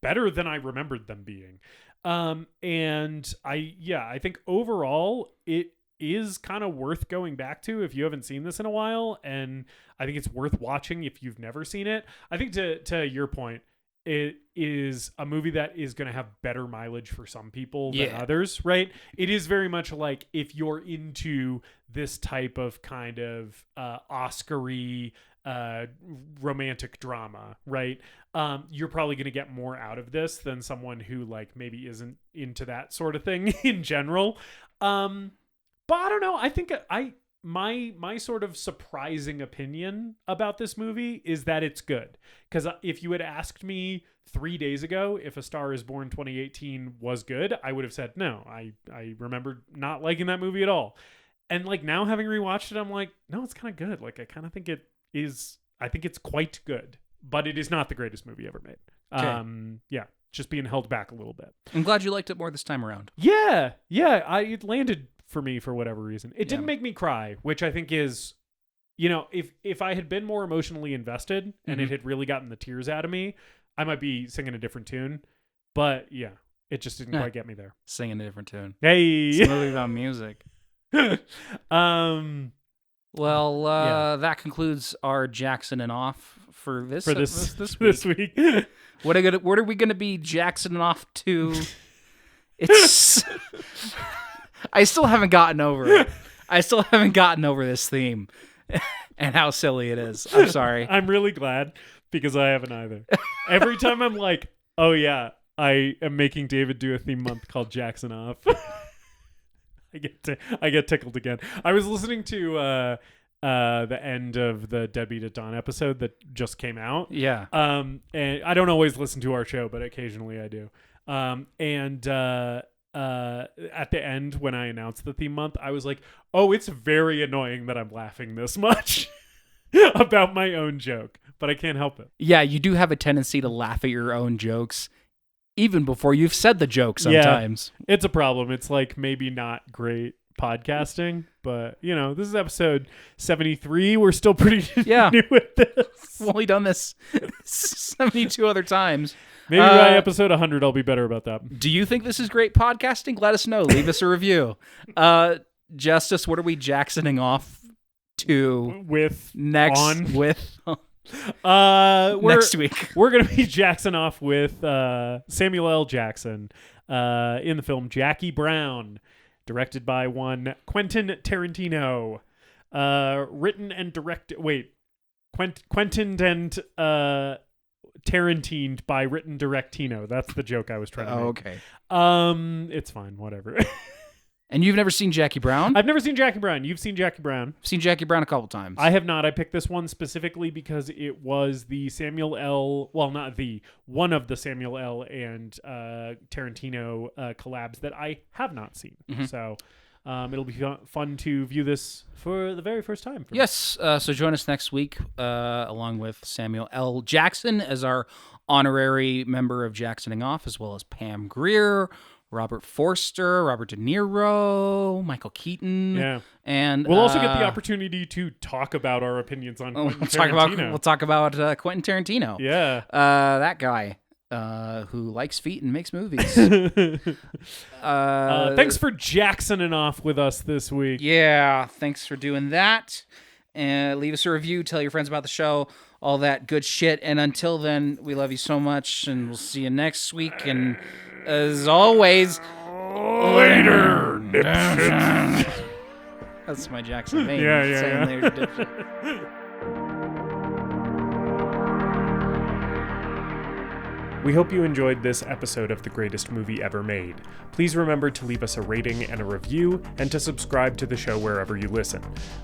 better than I remembered them being. And I think overall it is kind of worth going back to if you haven't seen this in a while, and I think it's worth watching if you've never seen it. I think to your point, it is a movie that is going to have better mileage for some people than others, right? It is very much like if you're into this type of kind of Oscar-y romantic drama, right? You're probably going to get more out of this than someone who like maybe isn't into that sort of thing in general. But I don't know. I think my sort of surprising opinion about this movie is that it's good. Because if you had asked me 3 days ago if A Star Is Born 2018 was good, I would have said no. I remember not liking that movie at all. And like now having rewatched it, I'm like, no, it's kind of good. Like I kind of think it is. I think it's quite good, but it is not the greatest movie ever made. Okay. Just being held back a little bit. I'm glad you liked it more this time around. Yeah. It landed for me for whatever reason. It didn't make me cry, which I think is, if I had been more emotionally invested and it had really gotten the tears out of me, I might be singing a different tune. But yeah, it just didn't quite get me there. Singing a different tune. Hey, it's a movie about music. That concludes our Jackson and off for this week. What are we gonna be Jacksoning off to? It's. I still haven't gotten over it. I still haven't gotten over this theme and how silly it is. I'm sorry. I'm really glad because I haven't either. Every time I'm like, oh yeah, I am making David do a theme month called Jackson Off. I get tickled again. I was listening to the end of the Deadbeat at Dawn episode that just came out. Yeah. And I don't always listen to our show, but occasionally I do. At the end when I announced the theme month, I was like, oh, it's very annoying that I'm laughing this much about my own joke, but I can't help it. Yeah, you do have a tendency to laugh at your own jokes even before you've said the joke sometimes. Yeah, it's a problem. It's like maybe not great podcasting, but this is episode 73. We're still pretty new with this. We've only done this 72 other times. Maybe by episode 100, I'll be better about that. Do you think this is great podcasting? Let us know. Leave us a review. Justice, what are we Jacksoning off to next week? We're going to be Jackson off with Samuel L. Jackson in the film Jackie Brown, directed by one Quentin Tarantino, written and directed. Wait, Quentin and Tarantined by written directino. That's the joke I was trying to make. Okay. It's fine. Whatever. And you've never seen Jackie Brown? I've never seen Jackie Brown. You've seen Jackie Brown. I've seen Jackie Brown a couple times. I have not. I picked this one specifically because it was the Samuel L. Well, not one of the Samuel L. and Tarantino collabs that I have not seen. Mm-hmm. So it'll be fun to view this for the very first time. Yes. So join us next week along with Samuel L. Jackson as our honorary member of Jacksoning Off, as well as Pam Grier, Robert Forster, Robert De Niro, Michael Keaton. Yeah. And we'll also get the opportunity to talk about our opinions on Quentin Tarantino. We'll talk about Quentin Tarantino. Yeah. That guy. Who likes feet and makes movies. Thanks for Jacksoning off with us this week. Yeah, thanks for doing that. And leave us a review, tell your friends about the show, all that good shit. And until then, we love you so much, and we'll see you next week. And as always, later, That's my Jackson Maine. Yeah. Later, dipshit. We hope you enjoyed this episode of The Greatest Movie Ever Made. Please remember to leave us a rating and a review, and to subscribe to the show wherever you listen.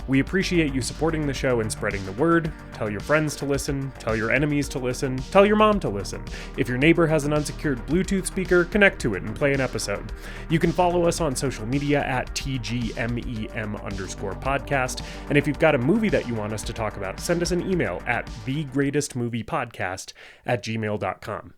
We appreciate you supporting the show and spreading the word. Tell your friends to listen, tell your enemies to listen, tell your mom to listen. If your neighbor has an unsecured Bluetooth speaker, connect to it and play an episode. You can follow us on social media at TGMEM_podcast, and if you've got a movie that you want us to talk about, send us an email at thegreatestmoviepodcast@gmail.com.